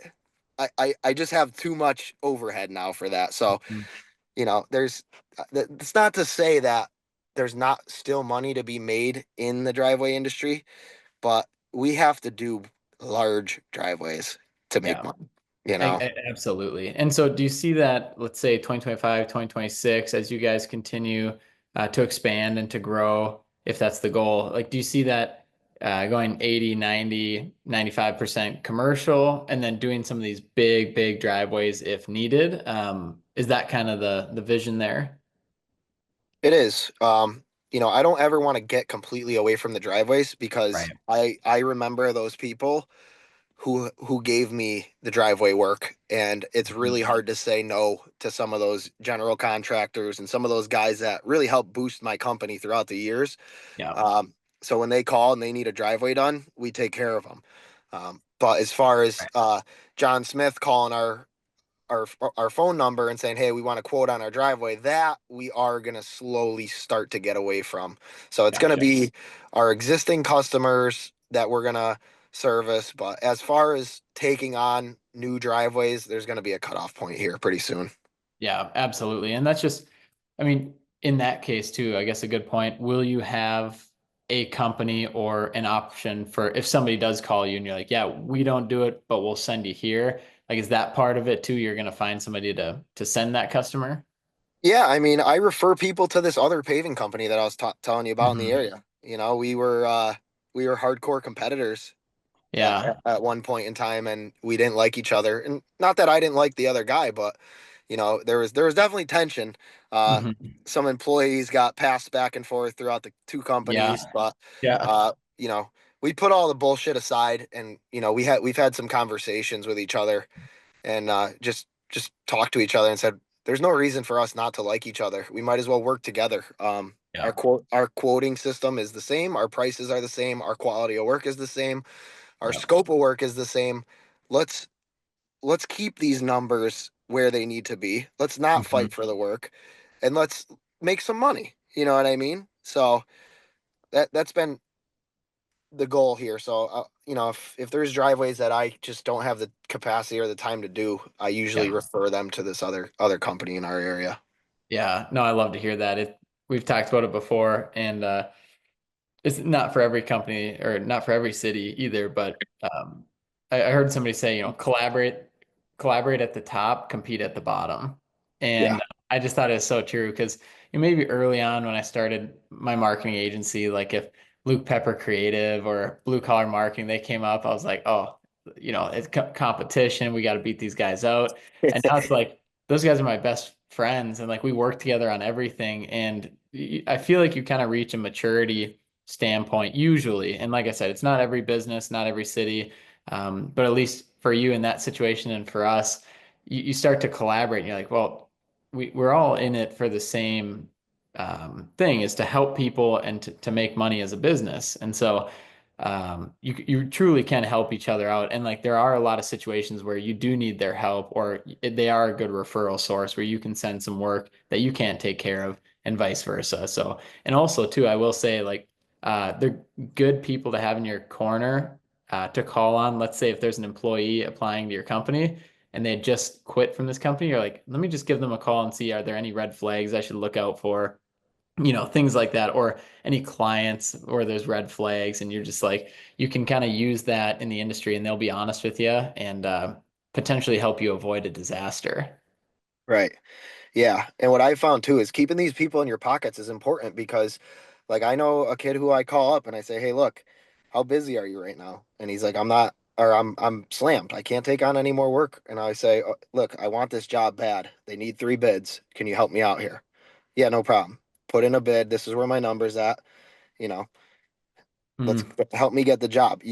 I just have too much overhead now for that. So Mhm. there's it's not to say that there's not still money to be made in the driveway industry, but we have to do large driveways to make Yeah. money, you know? Absolutely. And so do you see that, let's say 2025, 2026, as you guys continue to expand and to grow, if that's the goal, like, do you see that going 80, 90, 95% commercial and then doing some of these big driveways if needed? Is that kind of the vision there? It is. I don't ever want to get completely away from the driveways because Right. I remember those people who gave me the driveway work, and it's really Mhm. hard to say no to some of those general contractors and some of those guys that really helped boost my company throughout the years. Yeah. So when they call and they need a driveway done, we take care of them. But as far as Right. John Smith calling our our phone number and saying, "Hey, we want a quote on our driveway," that we are going to slowly start to get away from. So it's going to Gotcha. be our existing customers that we're going to service, but as far as taking on new driveways, there's going to be a cutoff point here pretty soon. Yeah, absolutely. And that's just, I mean, in that case too, I guess a good point. Will you have a company or an option for if somebody does call you and you're like, yeah, we don't do it, but we'll send you here. Like, is that part of it too? You're going to find somebody to send that customer? Yeah, I mean, I refer people to this other paving company that I was telling you about in the Mhm. area. We were hardcore competitors Yeah. at one point in time, and we didn't like each other. And not that I didn't like the other guy, but there was definitely tension. Uh, Mhm. some employees got passed back and forth throughout the two Yeah. companies, but Yeah. uh, you know, we put all the bullshit aside, and we've had some conversations with each other, and just talked to each other and said, "There's no reason for us not to like each other. We might as well work together." Our Yeah. quoting system is the same. Our prices are the same. Our quality of work is the same. Our Yeah. scope of work is the same. Let's let's keep these numbers where they need to be. Let's not Mhm. fight for the work, and let's make some money. You know what I mean? So that's been the goal here. So if there's driveways that I just don't have the capacity or the time to do, I usually Yeah. refer them to this other company in our area. Yeah, no, I love to hear that. we've talked about it before, and it's not for every company or not for every city either, but I heard somebody say, collaborate at the top, compete at the bottom. Yeah. And I just thought it was so true because maybe early on when I started my marketing agency, like if Luke Pepper Creative or Blue Collar Marketing, they came up, I was like, oh, it's competition. We got to beat these guys out. And now it's like, those guys are my best friends and like we work together on everything. And I feel like you kind of reach a maturity standpoint usually. And like I said, it's not every business, not every city, but at least for you in that situation and for us, you start to collaborate. And you're like, well, we're all in it for the same thing, is to help people and to make money as a business. And so you truly can help each other out. And like there are a lot of situations where you do need their help, or they are a good referral source where you can send some work that you can't take care of, and vice versa. So, and also too, I will say like they're good people to have in your corner to call on. Let's say if there's an employee applying to your company and they just quit from this company, you're like, let me just give them a call and see, are there any red flags I should look out for? Things like that, or any clients where there's red flags, and you're just like, you can kind of use that in the industry and they'll be honest with you and potentially help you avoid a disaster. Right. Yeah. And what I found too is keeping these people in your pockets is important because like I know a kid who I call up and I say, "Hey, look, how busy are you right now?" And he's like, "I'm not or I'm slammed. I can't take on any more work." And I say, "Look, I want this job bad. They need 3 bids. Can you help me out here?" "Yeah, no problem. Put in a bid. This is where my number's at. You know, let's Mm, help me get the job."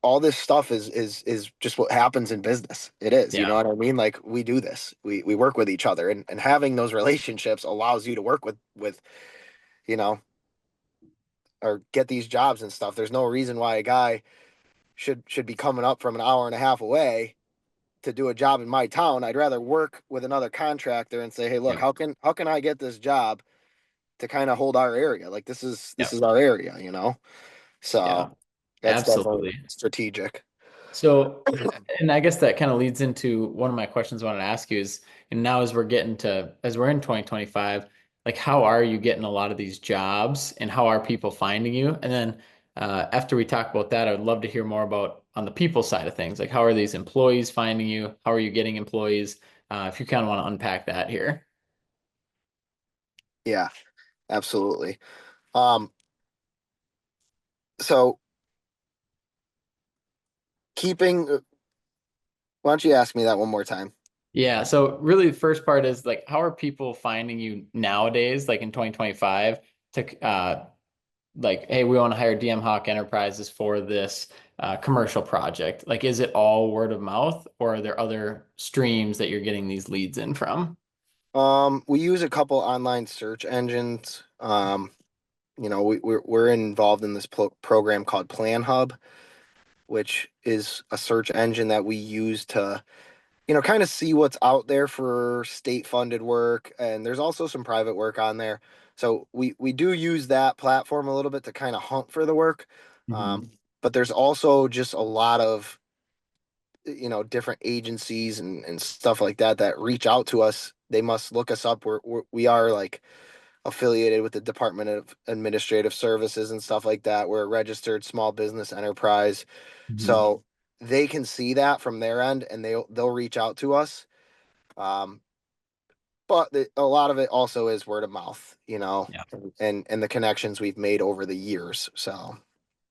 All this stuff is just what happens in business. It is, you know yeah, what I mean? Like we do this. We work with each other and having those relationships allows you to work with, you know, or get these jobs and stuff. There's no reason why a guy should be coming up from an hour and a half away to do a job in my town. I'd rather work with another contractor and say, "Hey, look, yeah, how can I get this job to kind of hold our area? Like this yeah, is our area, you know?" yeah, So that's definitely absolutely. strategic. So, and I guess that kind of leads into one of my questions I wanted to ask you is, and now as we're in 2025, like how are you getting a lot of these jobs and how are people finding you? And then after we talk about that, I would love to hear more about on the people side of things. Like how are these employees finding you? How are you getting employees? If you kind of want to unpack that here. Yeah, absolutely. Um, so keeping, why don't you ask me that one more time? Yeah, so really the first part is like how are people finding you nowadays, like in 2025, to like, hey, we want to hire DM Hawk Enterprises for this commercial project. Like, is it all word of mouth, or are there other streams that you're getting these leads in from? We use a couple online search engines. We're involved in this program called Plan Hub, which is a search engine that we use to, kind of see what's out there for state funded work. And there's also some private work on there. So we do use that platform a little bit to kind of hunt for the work. Hmm. But there's also just a lot of, different agencies and stuff like that that reach out to us. They must look us up. We are like affiliated with the Department of Administrative Services and stuff like that. We're a registered small business enterprise. Hmm. So they can see that from their end and they'll reach out to us. Um, but a lot of it also is word of mouth, Yeah. and the connections we've made over the years. So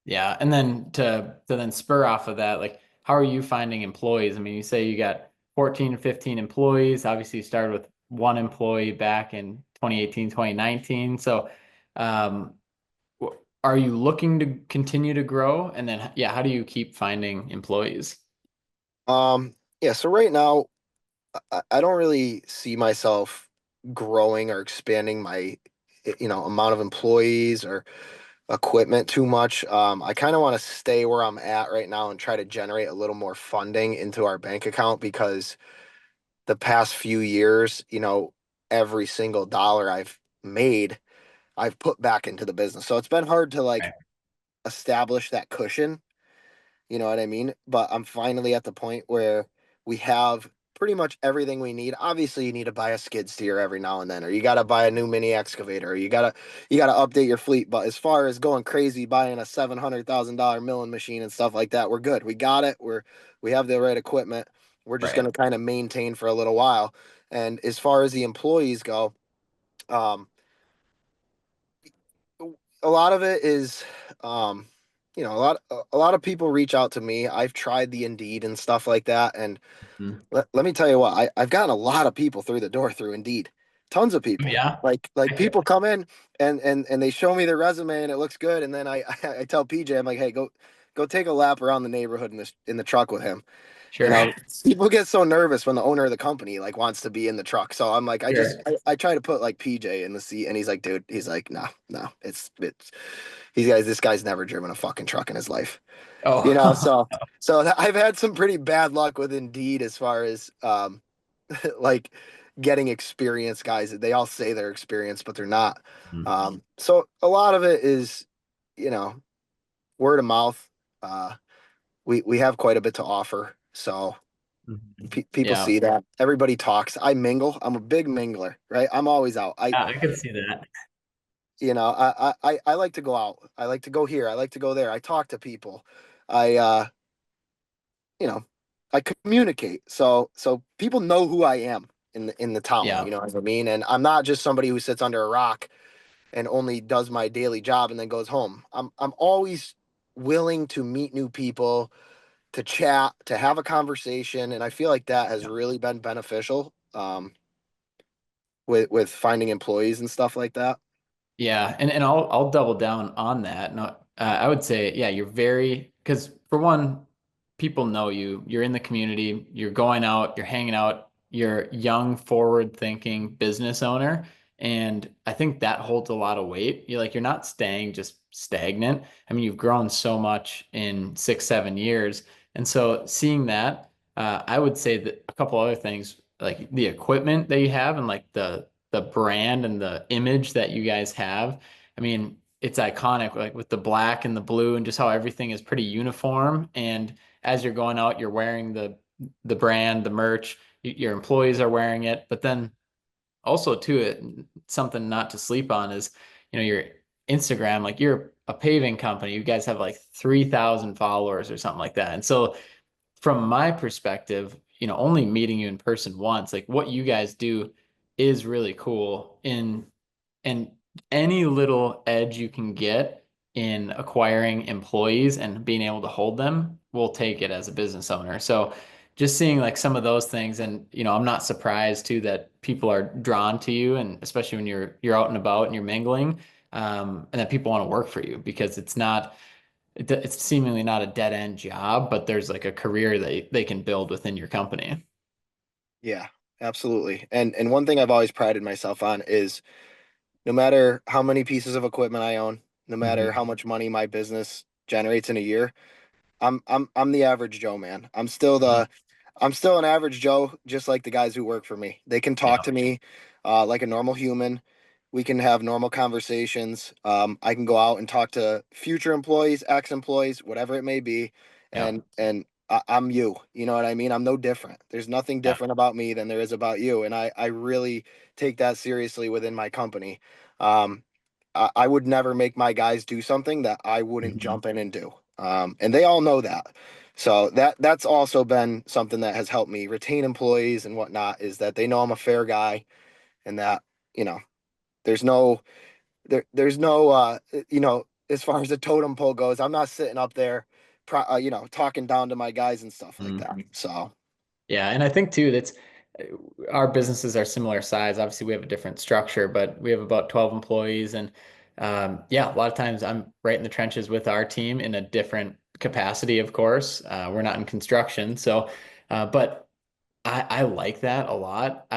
Yeah. And then to then spur off of that, like how are you finding employees? I mean, you say you got 14 to 15 employees. Obviously you started with one employee back in 2018, 2019. So um are you looking to continue to grow? And then yeah, how do you keep finding employees? yeah, so right now I don't really see myself growing or expanding my amount of employees or equipment too much. I kind of want to stay where I'm at right now and try to generate a little more funding into our bank account because the past few years, every single dollar I've made, I've put back into the business. So it's been hard to like Right. establish that cushion, you know what I mean? But I'm finally at the point where we have pretty much everything we need. Obviously, you need to buy a skid steer every now and then, or you got to buy a new mini excavator, or you got to update your fleet. But as far as going crazy buying a $700,000 milling machine and stuff like that, we're good. We got it. We have the right equipment. We're just going Right. to kind of maintain for a little while. And as far as the employees go, um, a lot of it is, um, a lot of people reach out to me. I've tried the Indeed and stuff like that, and Mhm. let me tell you what, I've gotten a lot of people through the door through Indeed. Tons of people. Yeah. Like Heck yeah. people come in and they show me their resume and it looks good. And then I tell PJ, I'm like, hey, go take a lap around the neighborhood in the truck with him. You Sure. know, people get so nervous when the owner of the company like wants to be in the truck. So I'm like, Sure. I try to put like PJ in the seat and he's like, dude, he's like, no, it's this guy's never driven a fucking truck in his life. Oh, So I've had some pretty bad luck with Indeed as far as like getting experienced guys. They all say they're experienced, but they're not. Mhm. So a lot of it is, you know, word of mouth. Uh, we have quite a bit to offer, so Mhm. people Yeah. see that. Everybody talks. I mingle. I'm a big mingler, right? I'm always out. Yeah, I could see that. I like to go out. I like to go here. I like to go there. I talk to people. I you know, I communicate. So people know who I am in the town, Yeah. you know what I mean? And I'm not just somebody who sits under a rock and only does my daily job and then goes home. I'm always willing to meet new people, to chat, to have a conversation, and I feel like that has really been beneficial with finding employees and stuff like that. Yeah, and I'll double down on that. No, I would say, yeah, you're very because for one, people know you. You're in the community. You're going out. You're hanging out. You're young, forward-thinking business owner, and I think that holds a lot of weight. You're not staying just stagnant. I mean, you've grown so much in 6, 7 years, and so seeing that, I would say that a couple other things like the equipment that you have and like the brand and the image that you guys have. I mean, it's iconic, like with the black and the blue and just how everything is pretty uniform. And as you're going out, you're wearing the brand, the merch, your employees are wearing it. But then also too, something not to sleep on is, your Instagram, like you're a paving company, you guys have like 3,000 followers or something like that. And so from my perspective, only meeting you in person once, like what you guys do is really cool and any little edge you can get in acquiring employees and being able to hold them, we'll take it as a business owner. So just seeing like some of those things and I'm not surprised too that people are drawn to you and especially when you're out and about and you're mingling and that people want to work for you because it's seemingly not a dead end job, but there's like a career they can build within your company. Yeah, absolutely. And one thing I've always prided myself on is no matter how many pieces of equipment I own, no matter Mhm. how much money my business generates in a year, I'm the average Joe, man. Mhm. I'm still an average Joe, just like the guys who work for me. They can talk Yeah. to me like a normal human. We can have normal conversations. I can go out and talk to future employees, ex-employees, whatever it may be, Yeah. and I'm you. You know what I mean? I'm no different. There's nothing Yeah. different about me than there is about you, and I really take that seriously within my company. Um, I would never make my guys do something that I wouldn't Mhm. jump in and do. And they all know that. So that's also been something that has helped me retain employees and whatnot is that they know I'm a fair guy and that, you know, there's no there's no as far as the totem pole goes, I'm not sitting up there talking down to my guys and stuff like that. Mhm. So Yeah, and I think too that's our businesses are similar size. Obviously, we have a different structure, but we have about 12 employees, and yeah, a lot of times I'm right in the trenches with our team in a different capacity. Of course, we're not in construction, so but I like that a lot.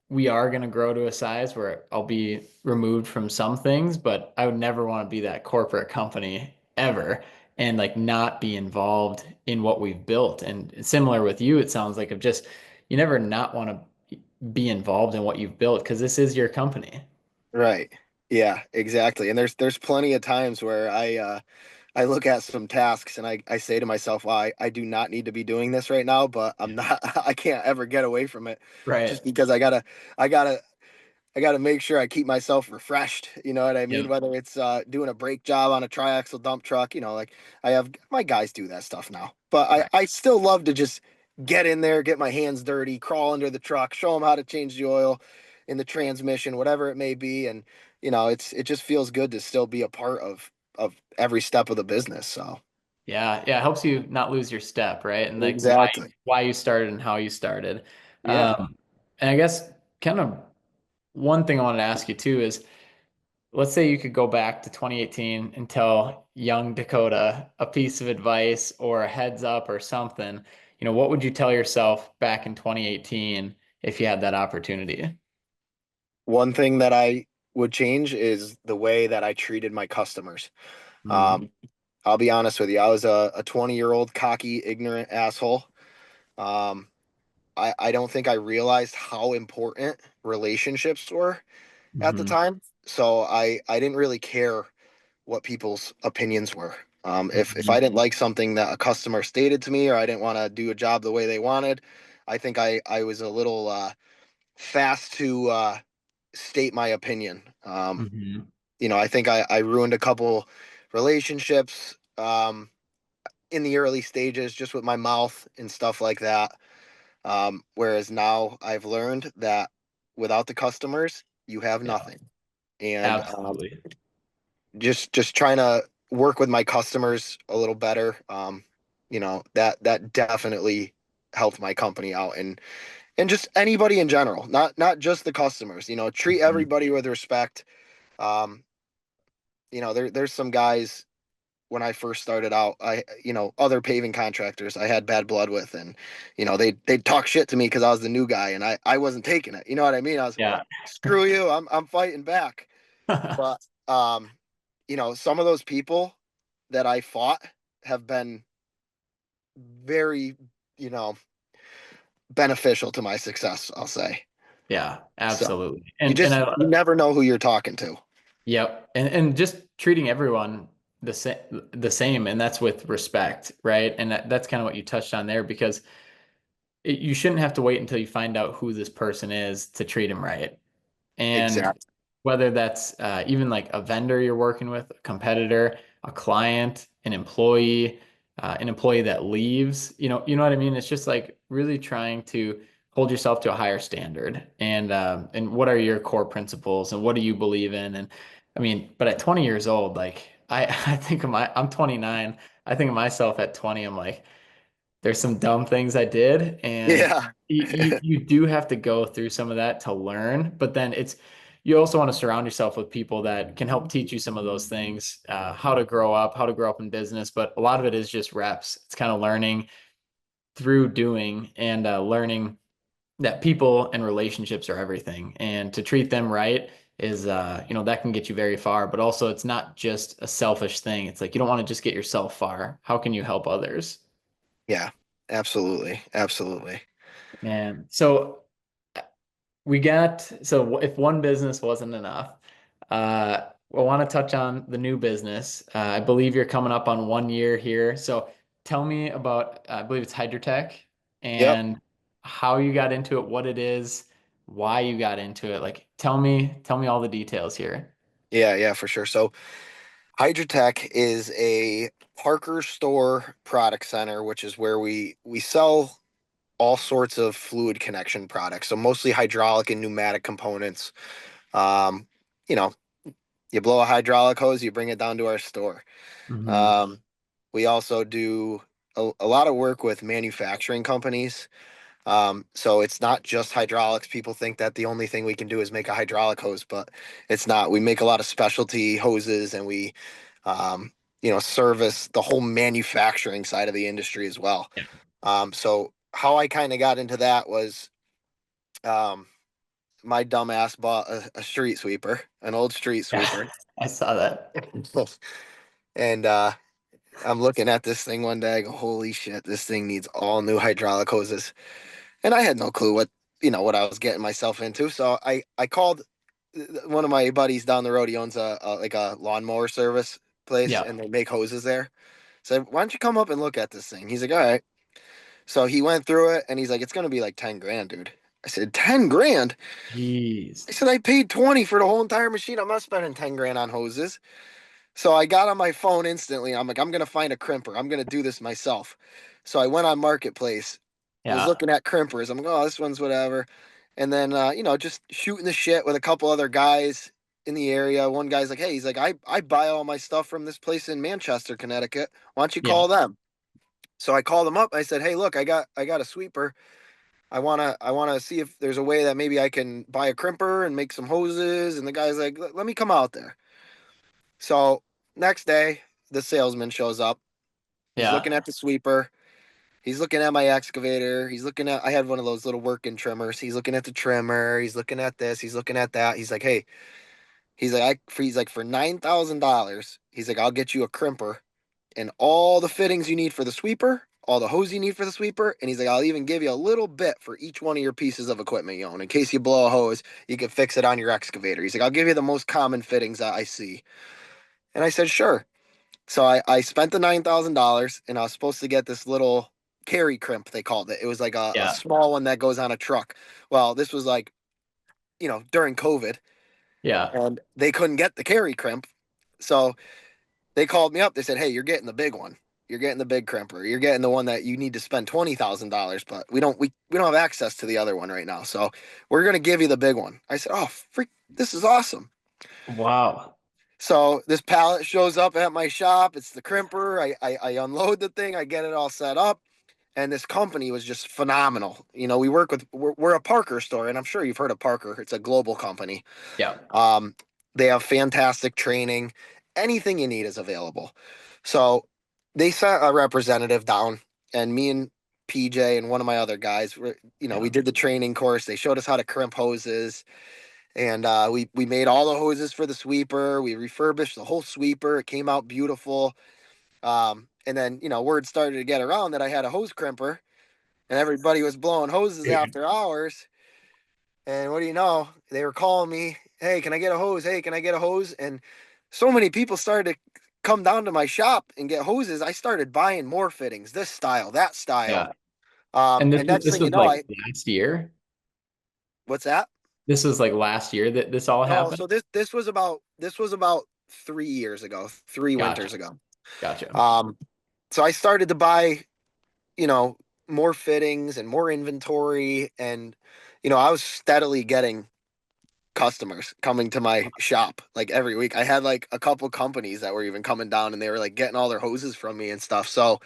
We are going to grow to a size where I'll be removed from some things, but I would never want to be that corporate company ever and like not be involved in what we've built. And similar with you, it sounds like of just you never not want to be involved in what you've built because this is your company. right. Yeah, exactly. And there's plenty of times where I look at some tasks and I say to myself, well, I do not need to be doing this right now, but I'm not, I can't ever get away from it Right. just because I gotta, I got to make sure I keep myself refreshed. You know what I mean? Yeah. Whether it's doing a brake job on a triaxle dump truck, like I have my guys do that stuff now. But Right. I still love to just get in there, get my hands dirty, crawl under the truck, show them how to change the oil in the transmission, whatever it may be. And, it just feels good to still be a part of every step of the business. So Yeah. Yeah. It helps you not lose your step, right? And like exactly. why you started and how you started. Yeah. And I guess kind of one thing I wanted to ask you too is let's say you could go back to 2018 and tell young Dakota a piece of advice or a heads up or something. What would you tell yourself back in 2018 if you had that opportunity? One thing that I would change is the way that I treated my customers. Mhm. Um, I'll be honest with you. I was a 20-year-old cocky, ignorant asshole. Um, I don't think I realized how important relationships were at the Mhm. time. So I didn't really care what people's opinions were. If I Mhm. didn't like something that a customer stated to me or I didn't want to do a job the way they wanted, I think I was a little fast to state my opinion. Mhm. I think I ruined a couple relationships in the early stages just with my mouth and stuff like that. Whereas now I've learned that without the customers, you have Yeah, nothing. And absolutely. just trying to work with my customers a little better. That definitely helped my company out and just anybody in general, not just the customers. Treat Mhm. everybody with respect. Um, there's some guys when I first started out, other paving contractors I had bad blood with, and they'd talk shit to me because I was the new guy, and I wasn't taking it. You know what I mean? I was Yeah. screw you, I'm fighting back. But some of those people that I fought have been very, you know, beneficial to my success. I'll say Yeah, so. absolutely. You And just I you never know who you're talking to. yep. And just treating everyone the same and that's with respect, right? And that's kind of what you touched on there because you shouldn't have to wait until you find out who this person is to treat him right. And Exactly. whether that's even like a vendor you're working with, a competitor, a client, an employee that leaves, you know what I mean? It's just like really trying to hold yourself to a higher standard. And what are your core principles and what do you believe in? And I mean, but at 20 years old, like I think I'm 29. I think of myself at 20, I'm like, there's some dumb things I did, and Yeah. you do have to go through some of that to learn. But then you also want to surround yourself with people that can help teach you some of those things, how to grow up in business. But a lot of it is just reps. It's kind of learning through doing and learning that people and relationships are everything, and to treat them right is that can get you very far. But also, it's not just a selfish thing. It's like you don't want to just get yourself far. How can you help others? Yeah. Absolutely. Absolutely. Man, so if one business wasn't enough, I want to touch on the new business. I believe you're coming up on 1 year here. So tell me about, I believe it's Hydratec Yep. and how you got into it, what it is, why you got into it. Like, tell me all the details here. Yeah. Yeah. For sure. So Hydratec is a Parker Store product center, which is where we sell all sorts of fluid connection products. So mostly hydraulic and pneumatic components. Um, you know, you blow a hydraulic hose, you bring it down to our store. Hmm. Um, we also do a lot of work with manufacturing companies. So it's not just hydraulics. People think that the only thing we can do is make a hydraulic hose, but it's not. We make a lot of specialty hoses and we, um, service the whole manufacturing side of the industry as well. Yeah. So how I kind of got into that was, um, my dumbass bought a street sweeper, an old street Yeah, sweeper. I saw that. And I'm looking at this thing one day. I go, holy shit, this thing needs all new hydraulic hoses. And I had no clue what I was getting myself into. So I called one of my buddies down the road. He owns a like a lawnmower service. place Yeah. and they make hoses there. So why don't you come up and look at this thing? He's like, all right. So he went through it and he's like, it's gonna be like 10 grand, dude. I said, 10 grand? Jeez. I said, I paid 20 for the whole entire machine. I'm not spending 10 grand on hoses. So I got on my phone instantly. I'm like, I'm gonna find a crimper. I'm gonna do this myself. So I went on Marketplace, was Yeah. looking at crimpers. I'm like, oh, this one's whatever. And then just shooting the shit with a couple other guys in the area. One guy's like, hey, he's like, I buy all my stuff from this place in Manchester, Connecticut. Why don't you Yeah. call them? So I called them up. I said, hey, look, I got a sweeper. I wanna see if there's a way that maybe I can buy a crimper and make some hoses. And the guy's like, let me come out there. So next day, the salesman shows up. He's Yeah. looking at the sweeper. He's looking at my excavator. He's looking at, I had one of those little working trimmers. He's looking at the trimmer. He's looking at this. He's looking at that. He's like, hey, he's like, for $9,000, he's like, I'll get you a crimper and all the fittings you need for the sweeper, all the hose you need for the sweeper. And he's like, I'll even give you a little bit for each one of your pieces of equipment you own. In case you blow a hose, you can fix it on your excavator. He's like, I'll give you the most common fittings that I see. And I said, sure. So I spent the $9,000 and I was supposed to get this little carry crimp, they called it. It was like a Yeah. small one that goes on a truck. Well, this was like, during COVID Yeah. and they couldn't get the carry crimp. So they called me up. They said, hey, you're getting the big one. You're getting the big crimper. You're getting the one that you need to spend $20,000, but we don't have access to the other one right now. So we're gonna give you the big one. I said, oh freak, this is awesome. Wow. So this pallet shows up at my shop. It's the crimper. I unload the thing. I get it all set up. And this company was just phenomenal. We work with, we're a Parker store, and I'm sure you've heard of Parker. It's a global company. Yeah. Um, they have fantastic training. Anything you need is available. So they sent a representative down, and me and PJ and one of my other guys, we Yeah. did the training course. They showed us how to crimp hoses. And we made all the hoses for the sweeper. We refurbished the whole sweeper. It came out beautiful. And then word started to get around that I had a hose crimper, and everybody was blowing hoses Dude. after hours. And what do you know? They were calling me, "Hey, can I get a hose? Hey, can I get a hose?" And so many people started to come down to my shop and get hoses. I started buying more fittings, this style, that style. Yeah. And And next this thing you was know, like I last year. what's that? This was like last year that this all No, happened. so this was about 3 years ago, three Gotcha. winters ago. Gotcha. Um, so I started to buy, you know, more fittings and more inventory, and I was steadily getting customers coming to my shop like every week. I had like a couple companies that were even coming down, and they were like getting all their hoses from me and stuff. So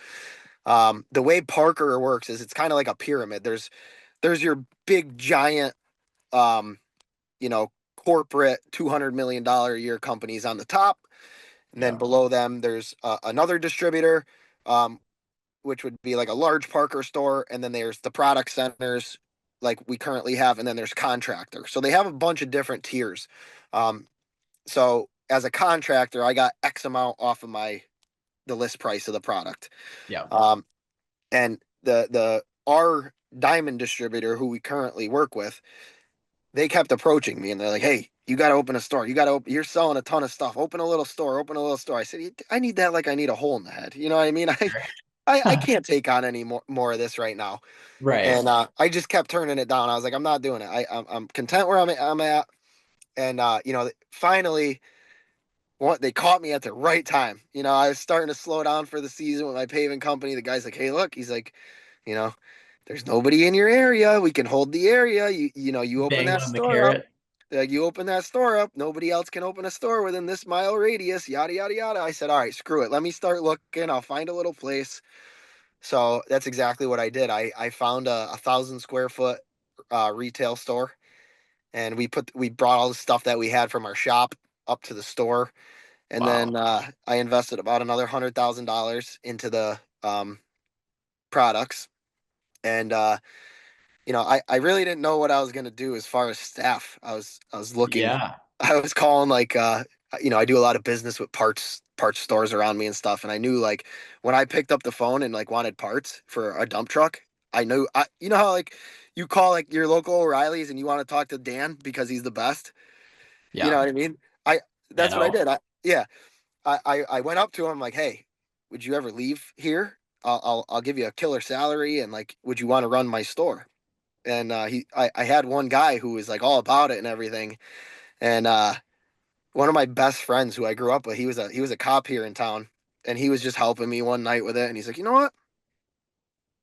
the way Parker works is it's kind of like a pyramid. There's your big giant, um, you know, corporate $200 million a year companies on the top. And then Yeah. below them, there's another distributor, um, which would be like a large Parker store. And then there's the product centers like we currently have. And then there's contractor. So they have a bunch of different tiers. Um, so as a contractor, I got X amount off of the list price of the product. Yeah. Um, and the our diamond distributor who we currently work with, they kept approaching me and they're like, "Hey, you got to open a store. You got to open. You're selling a ton of stuff. Open a little store. Open a little store." I said, "I need that like I need a hole in the head. You know what I mean? I can't take on any more of this right now." Right. And I just kept turning it down. I was like, "I'm not doing it. I'm content where I'm at." And finally, they caught me at the right time. I was starting to slow down for the season with my paving company. The guy's like, "Hey, look," he's like, you know, "there's nobody in your area. We can hold the area. You open Banging that on the store up. carrot. You open that store up. Nobody else can open a store within this mile radius. Yada yada yada." I said, "All right, screw it. Let me start looking. I'll find a little place." So that's exactly what I did. I found a 1,000 square foot retail store, and we brought all the stuff that we had from our shop up to the store, and Wow. then I invested about another $100,000 into the products. And I really didn't know what I was gonna do as far as staff. I was looking, Yeah. I was calling like I do a lot of business with parts stores around me and stuff, and I knew like when I picked up the phone and like wanted parts for a dump truck, I knew how like you call like your local O'Reilly's and you want to talk to Dan because he's the best. You know Yeah. what I mean? I Yeah. That's what I No. did. Yeah. I went up to him like, hey, would you ever leave here? I'll give you a killer salary, and like, would you want to run my store? And I had one guy who was like all about it and everything. And one of my best friends who I grew up with, he was a cop here in town, and he was just helping me one night with it. And he's like, you know what?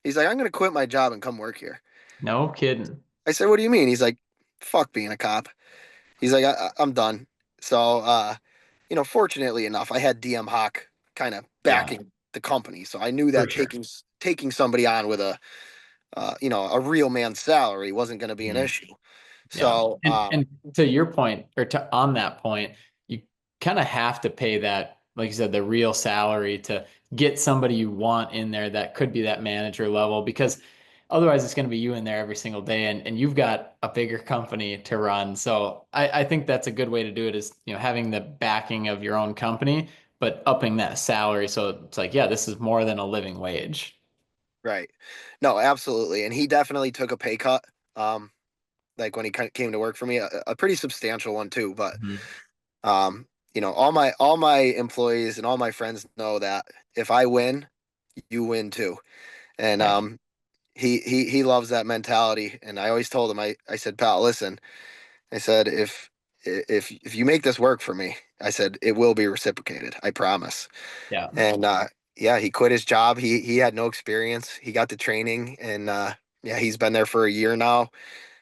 He's like, I'm gonna quit my job and come work here. No kidding. I said, what do you mean? He's like, fuck being a cop. He's like, I'm done. So, fortunately enough, I had DM Hawk kind of Yeah, backing the company, so I knew for that sure. taking somebody on with a real man's salary wasn't going to be an Mhm. issue. Yeah. So, And to your point, or to on that point, you kind of have to pay that, like you said, the real salary to get somebody you want in there that could be that manager level, because otherwise it's going to be you in there every single day, and you've got a bigger company to run. So I think that's a good way to do it is, having the backing of your own company, but upping that salary. So it's like, yeah, this is more than a living wage. right, no, absolutely, and he definitely took a pay cut. Um, like when he came to work for me, a pretty substantial one too. But Mhm. um, all my employees and all my friends know that if I win, you win too. And Right. he loves that mentality. And I always told him, I said, pal, listen, I said, if you make this work for me, I said, it will be reciprocated. I promise. Yeah. And yeah, he quit his job. He had no experience. He got the training, and yeah, he's been there for a year now.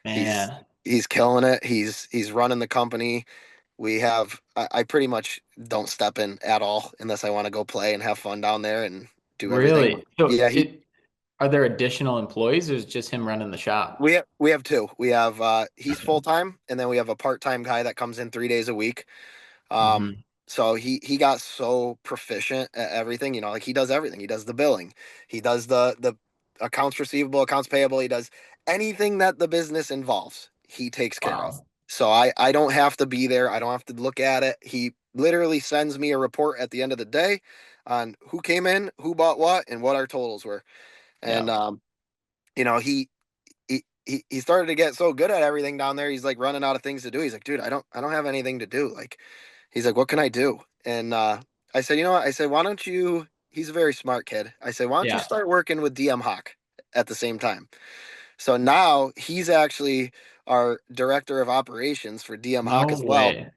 He's Man, he's killing it. He's running the company. I pretty much don't step in at all unless I want to go play and have fun down there and do everything. But really? So yeah, are there additional employees, or is it just him running the shop? we have two. We have he's full time, and then we have a part time guy that comes in 3 days a week. Um, Hmm. so he got so proficient at everything, like he does everything. He does the billing, he does the accounts receivable, accounts payable, he does anything that the business involves, he takes care of. Wow. So I don't have to be there. I don't have to look at it. He literally sends me a report at the end of the day on who came in, who bought what, and what our totals were. And Yeah. you know, he started to get so good at everything down there. He's like running out of things to do. He's like, dude, I don't have anything to do. Like, he's like, what can I do? And I said, you know what? I said, why don't you? He's a very smart kid. I said, why don't you Yeah. start working with DM Hawk at the same time? So now he's actually our director of operations for DM Hawk No as well. way.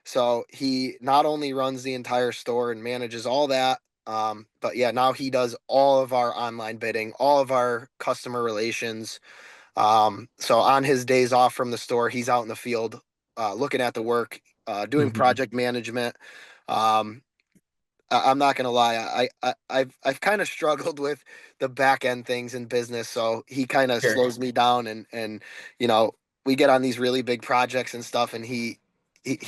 So he not only runs the entire store and manages all that, but yeah, now he does all of our online bidding, all of our customer relations. So on his days off from the store, he's out in the field, looking at the work, doing Hmm. project management. Um, I'm not gonna lie, I've kind of struggled with the back end things in business, so he kind of Sure. slows me down, and you know we get on these really big projects and stuff, and he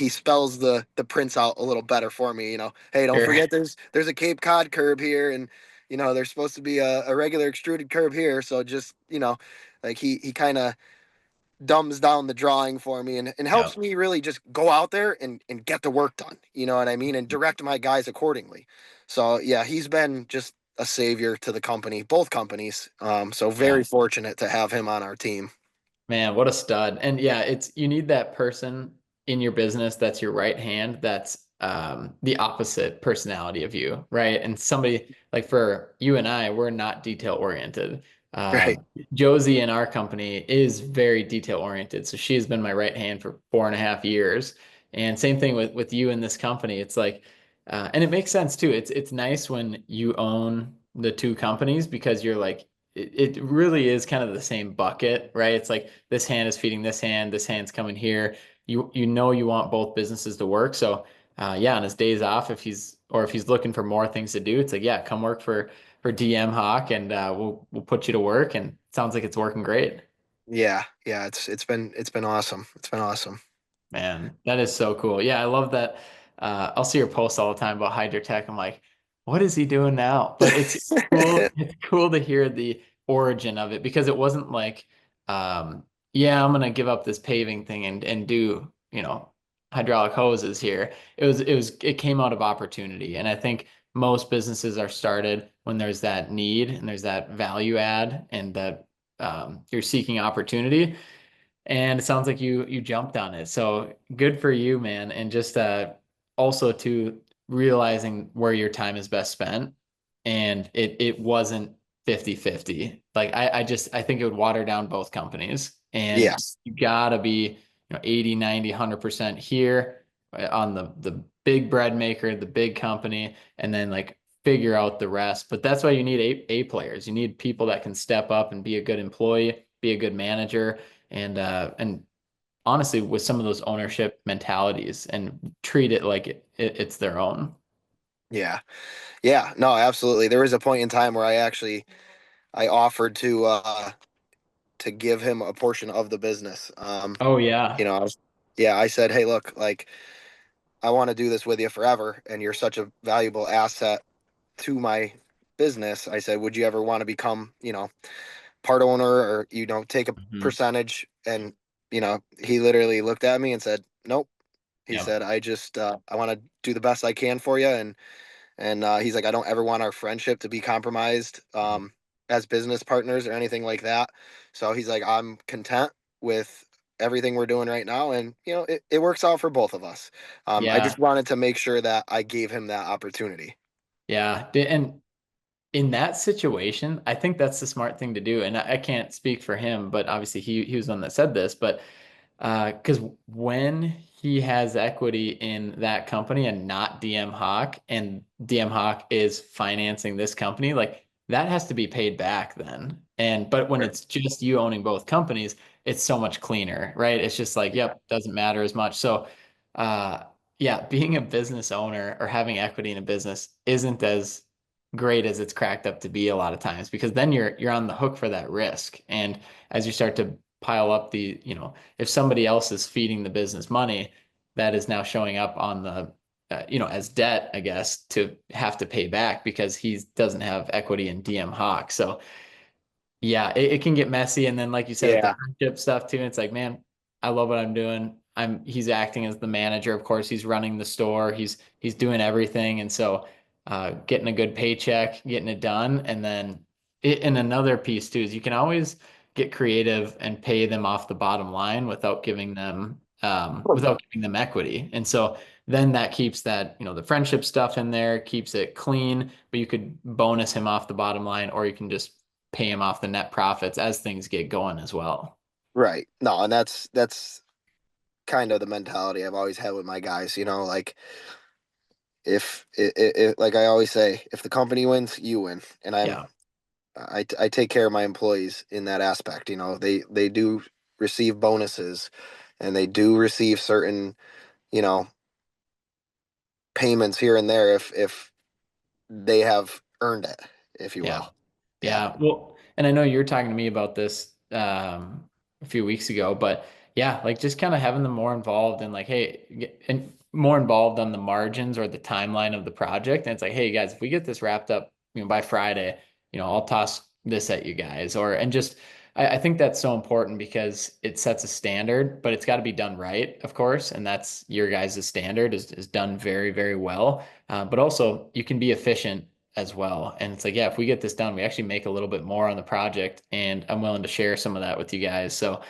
spells the prints out a little better for me. Hey, don't Sure. forget there's a Cape Cod curb here, and there's supposed to be a regular extruded curb here, so just like he kind of dumbs down the drawing for me, and Yeah. helps me really just go out there and get the work done. You know what I mean? And direct my guys accordingly. So yeah, he's been just a savior to the company, both companies. So very Yeah. fortunate to have him on our team. Man, what a stud. And yeah, you need that person in your business that's your right hand, that's the opposite personality of you, right? And somebody like for you and I, we're not detail oriented. Right. Josie in our company is very detail oriented. So she has been my right hand for 4.5 years. And same thing with you in this company. It's like, and it makes sense too. It's nice when you own the two companies because you're like, it really is kind of the same bucket, right? It's like this hand is feeding this hand's coming here. You you want both businesses to work. So yeah, on his days off, if he's looking for more things to do, it's like, yeah, come work for DM Hawk, and we'll put you to work. And it sounds like it's working great. Yeah. Yeah. It's been awesome. It's been awesome. Man, that is so cool. Yeah, I love that. I'll see your posts all the time about Hydratec. I'm like, what is he doing now? But it's cool. It's cool to hear the origin of it because it wasn't like, yeah, I'm gonna give up this paving thing and do, hydraulic hoses here. It came out of opportunity. And I think most businesses are started when there's that need and there's that value add and that you're seeking opportunity. And it sounds like you jumped on it. So good for you, man. And just also to realizing where your time is best spent, and it wasn't 50-50. Like I think it would water down both companies, and Yes. you gotta be, 80, 90, 100% here on the big bread maker, the big company, and then like figure out the rest. But that's why you need A players. You need people that can step up and be a good employee, be a good manager, and honestly, with some of those ownership mentalities and treat it like it's their own. Yeah. Yeah. No, absolutely. There was a point in time where I offered to give him a portion of the business. Oh yeah. Yeah, I said, hey, look, like I want to do this with you forever, and you're such a valuable asset to my business. I said, would you ever want to become, part owner, or take a Mhm. percentage? And he literally looked at me and said, nope. He Yep. said, I want to do the best I can for you, and he's like, I don't ever want our friendship to be compromised as business partners or anything like that. So he's like, I'm content with everything we're doing right now, and it works out for both of us. I Yeah. just wanted to make sure that I gave him that opportunity. Yeah. And in that situation, I think that's the smart thing to do. And I can't speak for him, but obviously he was the one that said this. But because when he has equity in that company and not DM Hawk, and DM Hawk is financing this company, like that has to be paid back then. And but when Sure. it's just you owning both companies, it's so much cleaner, right? It's just like, Yeah. yep, doesn't matter as much. So, uh, yeah, being a business owner or having equity in a business isn't as great as it's cracked up to be a lot of times, because then you're on the hook for that risk. And as you start to pile up if somebody else is feeding the business money, that is now showing up on the as debt, I guess, to have to pay back because he doesn't have equity in DM Hawk. So yeah, it can get messy. And then, like you said, with the Yeah. friendship stuff too, it's like, man, I love what I'm doing. He's acting as the manager. Of course, he's running the store. He's doing everything. And so, getting a good paycheck, getting it done. And then and another piece too, is you can always get creative and pay them off the bottom line without giving them equity. And so then that keeps that, the friendship stuff in there, keeps it clean, but you could bonus him off the bottom line, or you can just pay him off the net profits as things get going as well. Right. No, and that's kind of the mentality I've always had with my guys. Like if like I always say, if the company wins, you win, and Yeah. I take care of my employees in that aspect. They do receive bonuses, and they do receive certain, you know, payments here and there if they have earned it, if you Yeah. will. Yeah. Yeah. Well, and I know you're talking to me about this a few weeks ago, but yeah, like just kind of having them more involved and like, hey, and more involved on the margins or the timeline of the project. And it's like, hey guys, if we get this wrapped up, by Friday, I'll toss this at you guys. And just I think that's so important because it sets a standard, but it's got to be done right, of course. And that's your guys' standard is done very, very well. But also you can be efficient as well. And it's like, yeah, if we get this done, we actually make a little bit more on the project, and I'm willing to share some of that with you guys. So,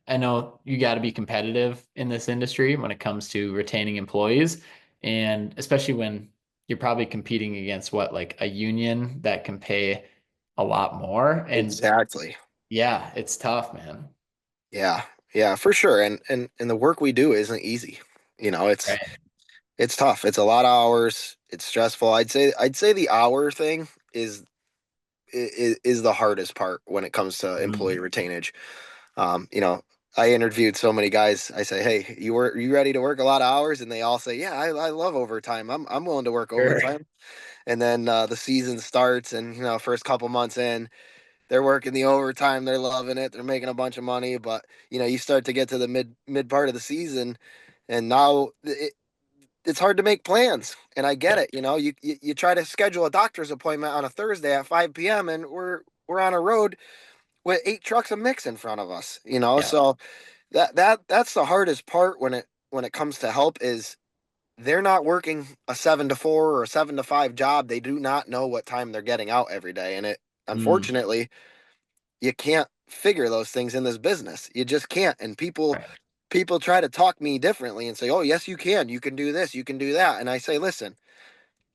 I know you got to be competitive in this industry when it comes to retaining employees, and especially when you're probably competing against like a union that can pay a lot more. And Exactly. yeah, it's tough, man. Yeah. Yeah, for sure. And the work we do isn't easy. It's Right. it's tough. It's a lot of hours. It's stressful. I'd say the hour thing is the hardest part when it comes to employee Mhm. retainage. Um, you know, I interviewed so many guys. I say, "Hey, you ready to work a lot of hours?" And they all say, "Yeah, I love overtime. I'm willing to work Sure. overtime." And then the season starts, and first couple months in, they're working the overtime. They're loving it. They're making a bunch of money. But you start to get to the mid part of the season, and now it's hard to make plans. And I get Yep. it. You try to schedule a doctor's appointment on a Thursday at 5 p.m. and we're on a road with 8 trucks of mix in front of us. Yeah. So that's the hardest part when it comes to help is they're not working a 7 to 4 or a 7 to 5 job. They do not know what time they're getting out every day, and it Mm, unfortunately you can't figure those things in this business. You just can't. And people right. people try to talk me differently and say, "Oh, yes, you can do this, you can do that." And I say, "Listen,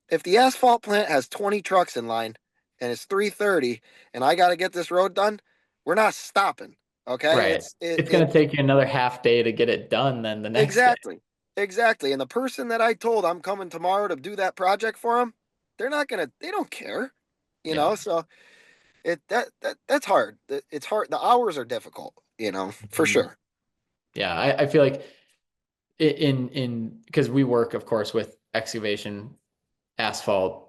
if the asphalt plant has 20 trucks in line and it's 3:30 and I got to get this road done, we're not stopping." Okay? Right. It's going to take you another half day to get it done than the next day. Exactly. Exactly. And the person that I told I'm coming tomorrow to do that project for them, they're not going to they don't care. Yeah. So that's hard. It's hard. The hours are difficult, for Mhm. sure. Yeah. I feel like because we work, of course, with excavation, asphalt,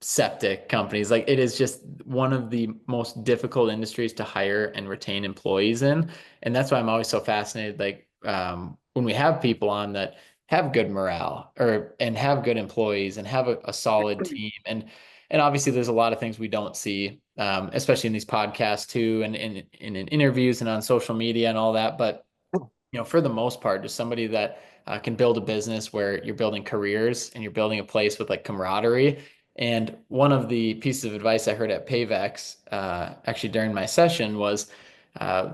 septic companies. Like it is just one of the most difficult industries to hire and retain employees in. And that's why I'm always so fascinated. Like when we have people on that have good morale and have good employees and have a solid team. And obviously there's a lot of things we don't see, especially in these podcasts too, and in interviews and on social media and all that. But for the most part, just somebody that can build a business where you're building careers and you're building a place with like camaraderie. And one of the pieces of advice I heard at Payvex, actually during my session, was uh,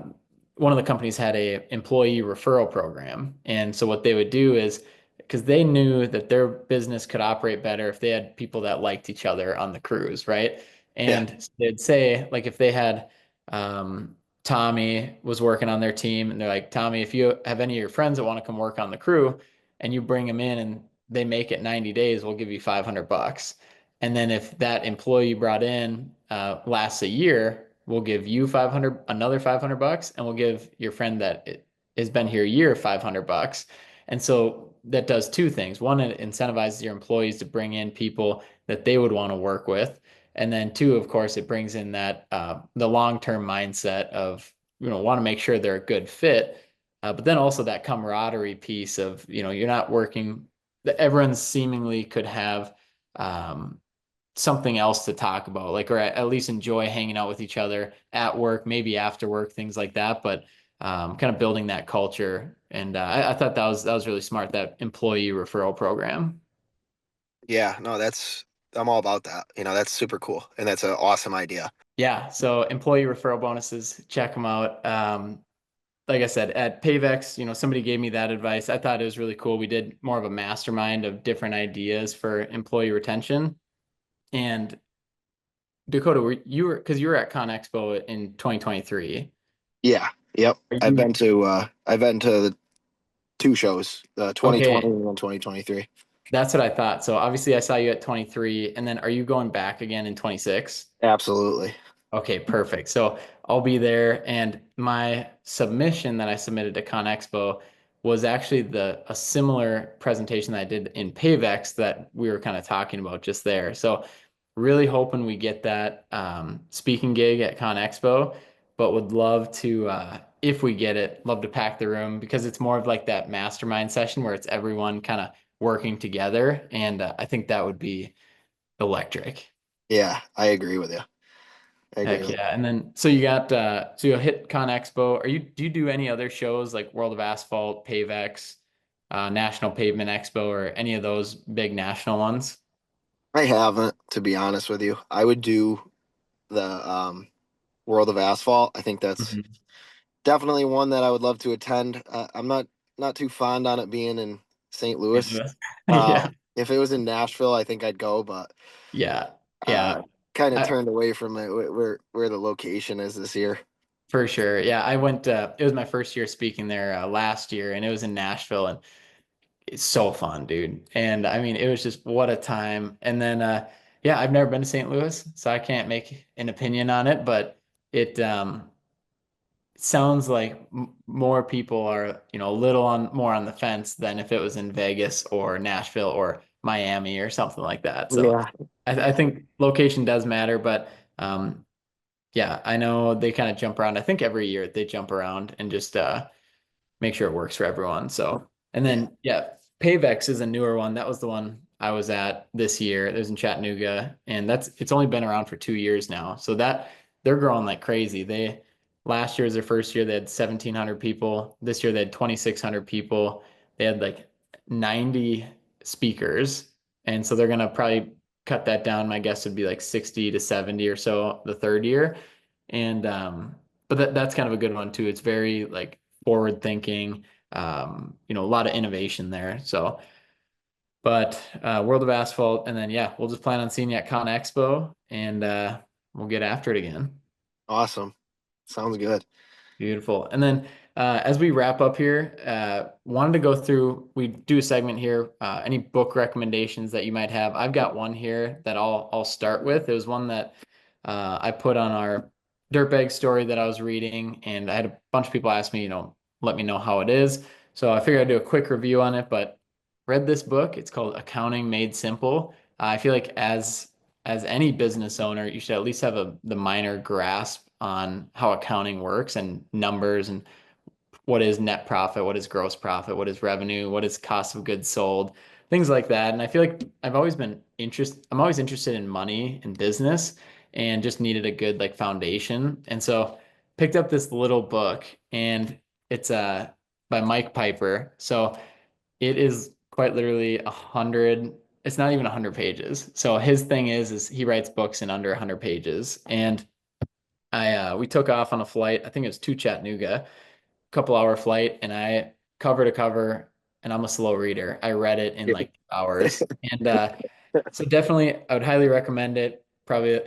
one of the companies had a employee referral program. And so what they would do is because they knew that their business could operate better if they had people that liked each other on the crews, right? Yeah. And they'd say, like, if they had um, Tommy was working on their team, and they're like, Tommy, if you have any of your friends that want to come work on the crew and you bring them in and they make it 90 days, we'll give you $500. And then if that employee you brought in lasts a year, we'll give you 500, another $500, and we'll give your friend that has been here a year $500. And so that does two things. One, it incentivizes your employees to bring in people that they would want to work with. And then two, of course, it brings in that the long-term mindset of, want to make sure they're a good fit. But then also that camaraderie piece of, you're not working, that everyone seemingly could have um, something else to talk about, like, or at least enjoy hanging out with each other at work, maybe after work, things like that. But kind of building that culture. And I thought that was really smart, that employee referral program. Yeah. No, I'm all about that. That's super cool. And that's an awesome idea. Yeah. So employee referral bonuses, check them out. Like I said, at Payvex, somebody gave me that advice. I thought it was really cool. We did more of a mastermind of different ideas for employee retention. And Dakota, because you were at Con Expo in 2023. Yeah. Yep. Are I've you been to the two shows, 2020 okay? and then 2023. That's what I thought. So obviously I saw you at 23, and then are you going back again in 26? Absolutely. Okay, perfect. So I'll be there. And my submission that I submitted to Con Expo was actually a similar presentation that I did in Payvex that we were kind of talking about just there. So really hoping we get that speaking gig at Con Expo, but would love to, if we get it, love to pack the room because it's more of like that mastermind session where it's everyone kind of working together. And I think that would be electric. Yeah, I agree with you. I agree Heck with yeah. And then so you got so you'll hit Con Expo. Do you do any other shows like World of Asphalt, Pavex, National Pavement Expo, or any of those big national ones? I haven't, to be honest with you. I would do the World of Asphalt. I think that's Mhm. definitely one that I would love to attend. I'm not too fond on it being in St. St. Louis. Louis. Yeah. If it was in Nashville, I think I'd go, but Yeah. uh, Yeah. kind of I, turned away from it where the location is this year. for sure. Yeah. I went it was my first year speaking there last year, and it was in Nashville, and it's so fun, dude. And I mean, it was just what a time. And then yeah, I've never been to St. Louis, so I can't make an opinion on it, but it sounds like more people are, a little on more on the fence than if it was in Vegas or Nashville or Miami or something like that. So Yeah, I think location does matter, but yeah, I know they kind of jump around. I think every year they jump around and just make sure it works for everyone. So, and yeah, then yeah, Payvex is a newer one. That was the one I was at this year. It was in Chattanooga, and it's only been around for 2 years now. So that they're growing like crazy. They last year was their first year. They had 1,700 people. This year they had 2,600 people. They had like 90 speakers, and so they're gonna probably cut that down. My guess would be like 60 to 70 or so the third year. And but that's kind of a good one too. It's very like forward thinking. a lot of innovation there. So, but World of Asphalt, and then yeah, we'll just plan on seeing you at Con Expo, and we'll get after it again. Awesome. Sounds good. Beautiful. And then as we wrap up here, wanted to go through, we do a segment here, any book recommendations that you might have. I've got one here that I'll start with. It was one that I put on our Dirtbag story that I was reading, and I had a bunch of people ask me, let me know how it is. So I figured I'd do a quick review on it, but read this book. It's called Accounting Made Simple. I feel like as any business owner, you should at least have the minor grasp on how accounting works and numbers and what is net profit, what is gross profit, what is revenue, what is cost of goods sold, things like that. And I feel like I'm always interested in money and business and just needed a good like foundation. And so picked up this little book, and it's by Mike Piper. So it is quite literally 100. It's not even 100 pages. So his thing is he writes books in under 100 pages. And we took off on a flight. I think it was to Chattanooga, couple-hour flight, and I cover to cover, and I'm a slow reader. I read it in like hours. And so definitely I would highly recommend it. Probably,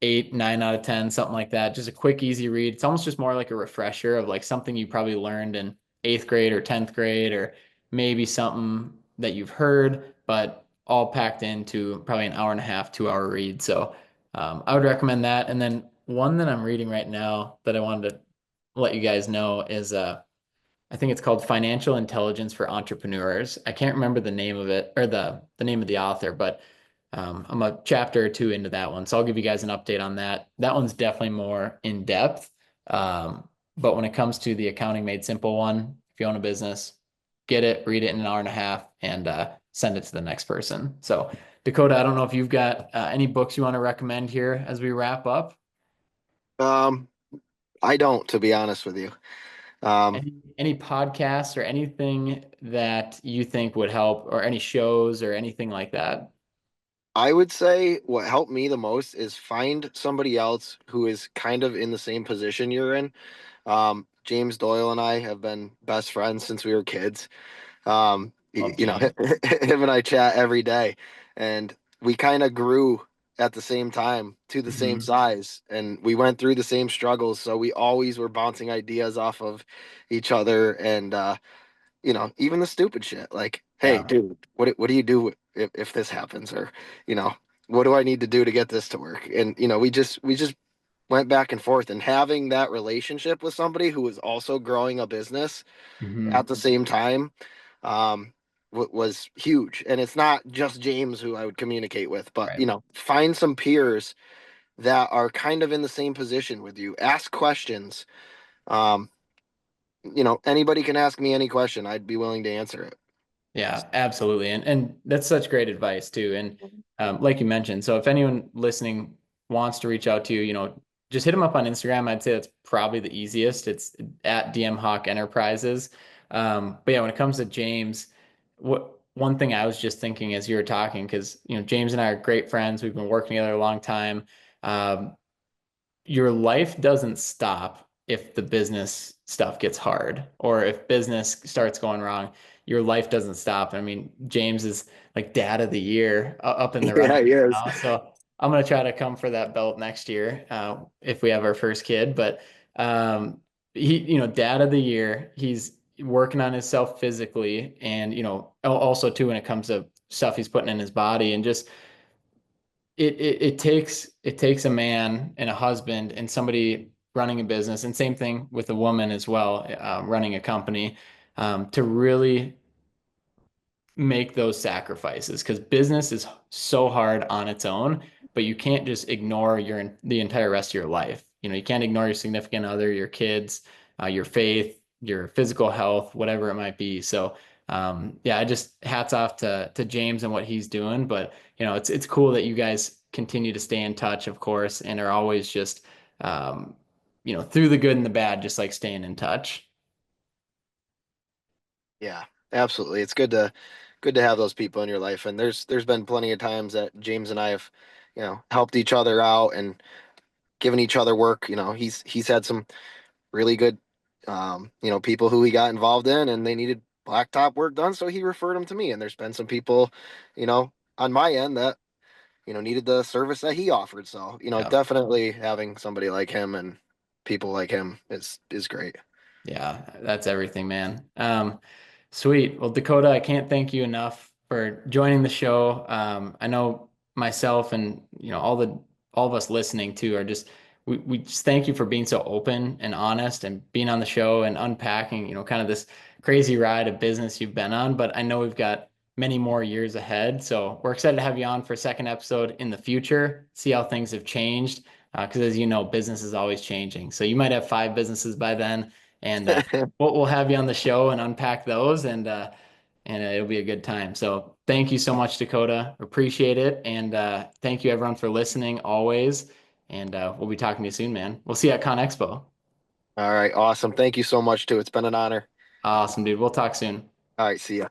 8, 9 out of 10, something like that. Just a quick, easy read. It's almost just more like a refresher of like something you probably learned in 8th grade or 10th grade, or maybe something that you've heard, but all packed into probably an hour and a half, 2-hour read. So I would recommend that. And then one that I'm reading right now that I wanted to let you guys know is I think it's called Financial Intelligence for Entrepreneurs. I can't remember the name of it or the name of the author, but I'm a chapter or two into that one. So I'll give you guys an update on that. That one's definitely more in depth. But when it comes to the Accounting Made Simple one, if you own a business, get it, read it in an hour and a half, and send it to the next person. So Dakota, I don't know if you've got any books you want to recommend here as we wrap up. Um, I don't, to be honest with you. Um, Any podcasts or anything that you think would help, or any shows or anything like that? I would say what helped me the most is find somebody else who is kind of in the same position you're in. James Doyle and I have been best friends since we were kids. Love James. Him and I chat every day, and we kind of grew at the same time to the same Hmm. size, and we went through the same struggles. So we always were bouncing ideas off of each other, and even the stupid shit like, "Hey, Yeah. dude, what do you do if this happens?" Or, you know, "What do I need to do to get this to work?" And we just went back and forth, and having that relationship with somebody who was also growing a business Hmm. at the same time um, was huge. And it's not just James who I would communicate with, but Right. find some peers that are kind of in the same position with you. Ask questions. Um, anybody can ask me any question. I'd be willing to answer it. Yeah, absolutely. And that's such great advice too. And like you mentioned, so if anyone listening wants to reach out to you, just hit them up on Instagram. I'd say that's probably the easiest. It's at DM Hawk Enterprises. But yeah, when it comes to James, one thing I was just thinking as you were talking, because James and I are great friends. We've been working together a long time. Um, your life doesn't stop if the business stuff gets hard, or if business starts going wrong. Your life doesn't stop. I mean, James is like dad of the year up in the Yeah, running he is. now. So I'm going to try to come for that belt next year if we have our first kid. But um, dad of the year, he's working on himself physically, and, also too, when it comes to stuff he's putting in his body, and just it takes a man and a husband and somebody running a business, and same thing with a woman as well, running a company, to really make those sacrifices, because business is so hard on its own, but you can't just ignore the entire rest of your life. You can't ignore your significant other, your kids, your faith, your physical health, whatever it might be. So yeah, I just hats off to James and what he's doing. But it's cool that you guys continue to stay in touch, of course, and are always just through the good and the bad, just like staying in touch. Yeah, absolutely. It's good to have those people in your life. And there's been plenty of times that James and I have, helped each other out and given each other work. He's had some really good people who he got involved in and they needed blacktop work done. So he referred them to me. And there's been some people, on my end that, needed the service that he offered. So, Yeah. definitely having somebody like him and people like him is great. Yeah, that's everything, man. Sweet. Well, Dakota, I can't thank you enough for joining the show. I know myself and all of us listening too are just we just thank you for being so open and honest and being on the show and unpacking, kind of this crazy ride of business you've been on. But I know we've got many more years ahead. So we're excited to have you on for a second episode in the future, see how things have changed. Because as you know, business is always changing. So you might have five businesses by then and we'll have you on the show and unpack those and it'll be a good time. So thank you so much, Dakota. Appreciate it. And thank you everyone for listening always. And we'll be talking to you soon, man. We'll see you at Con Expo. All right. Awesome. Thank you so much too. It's been an honor. Awesome, dude. We'll talk soon. All right. See ya.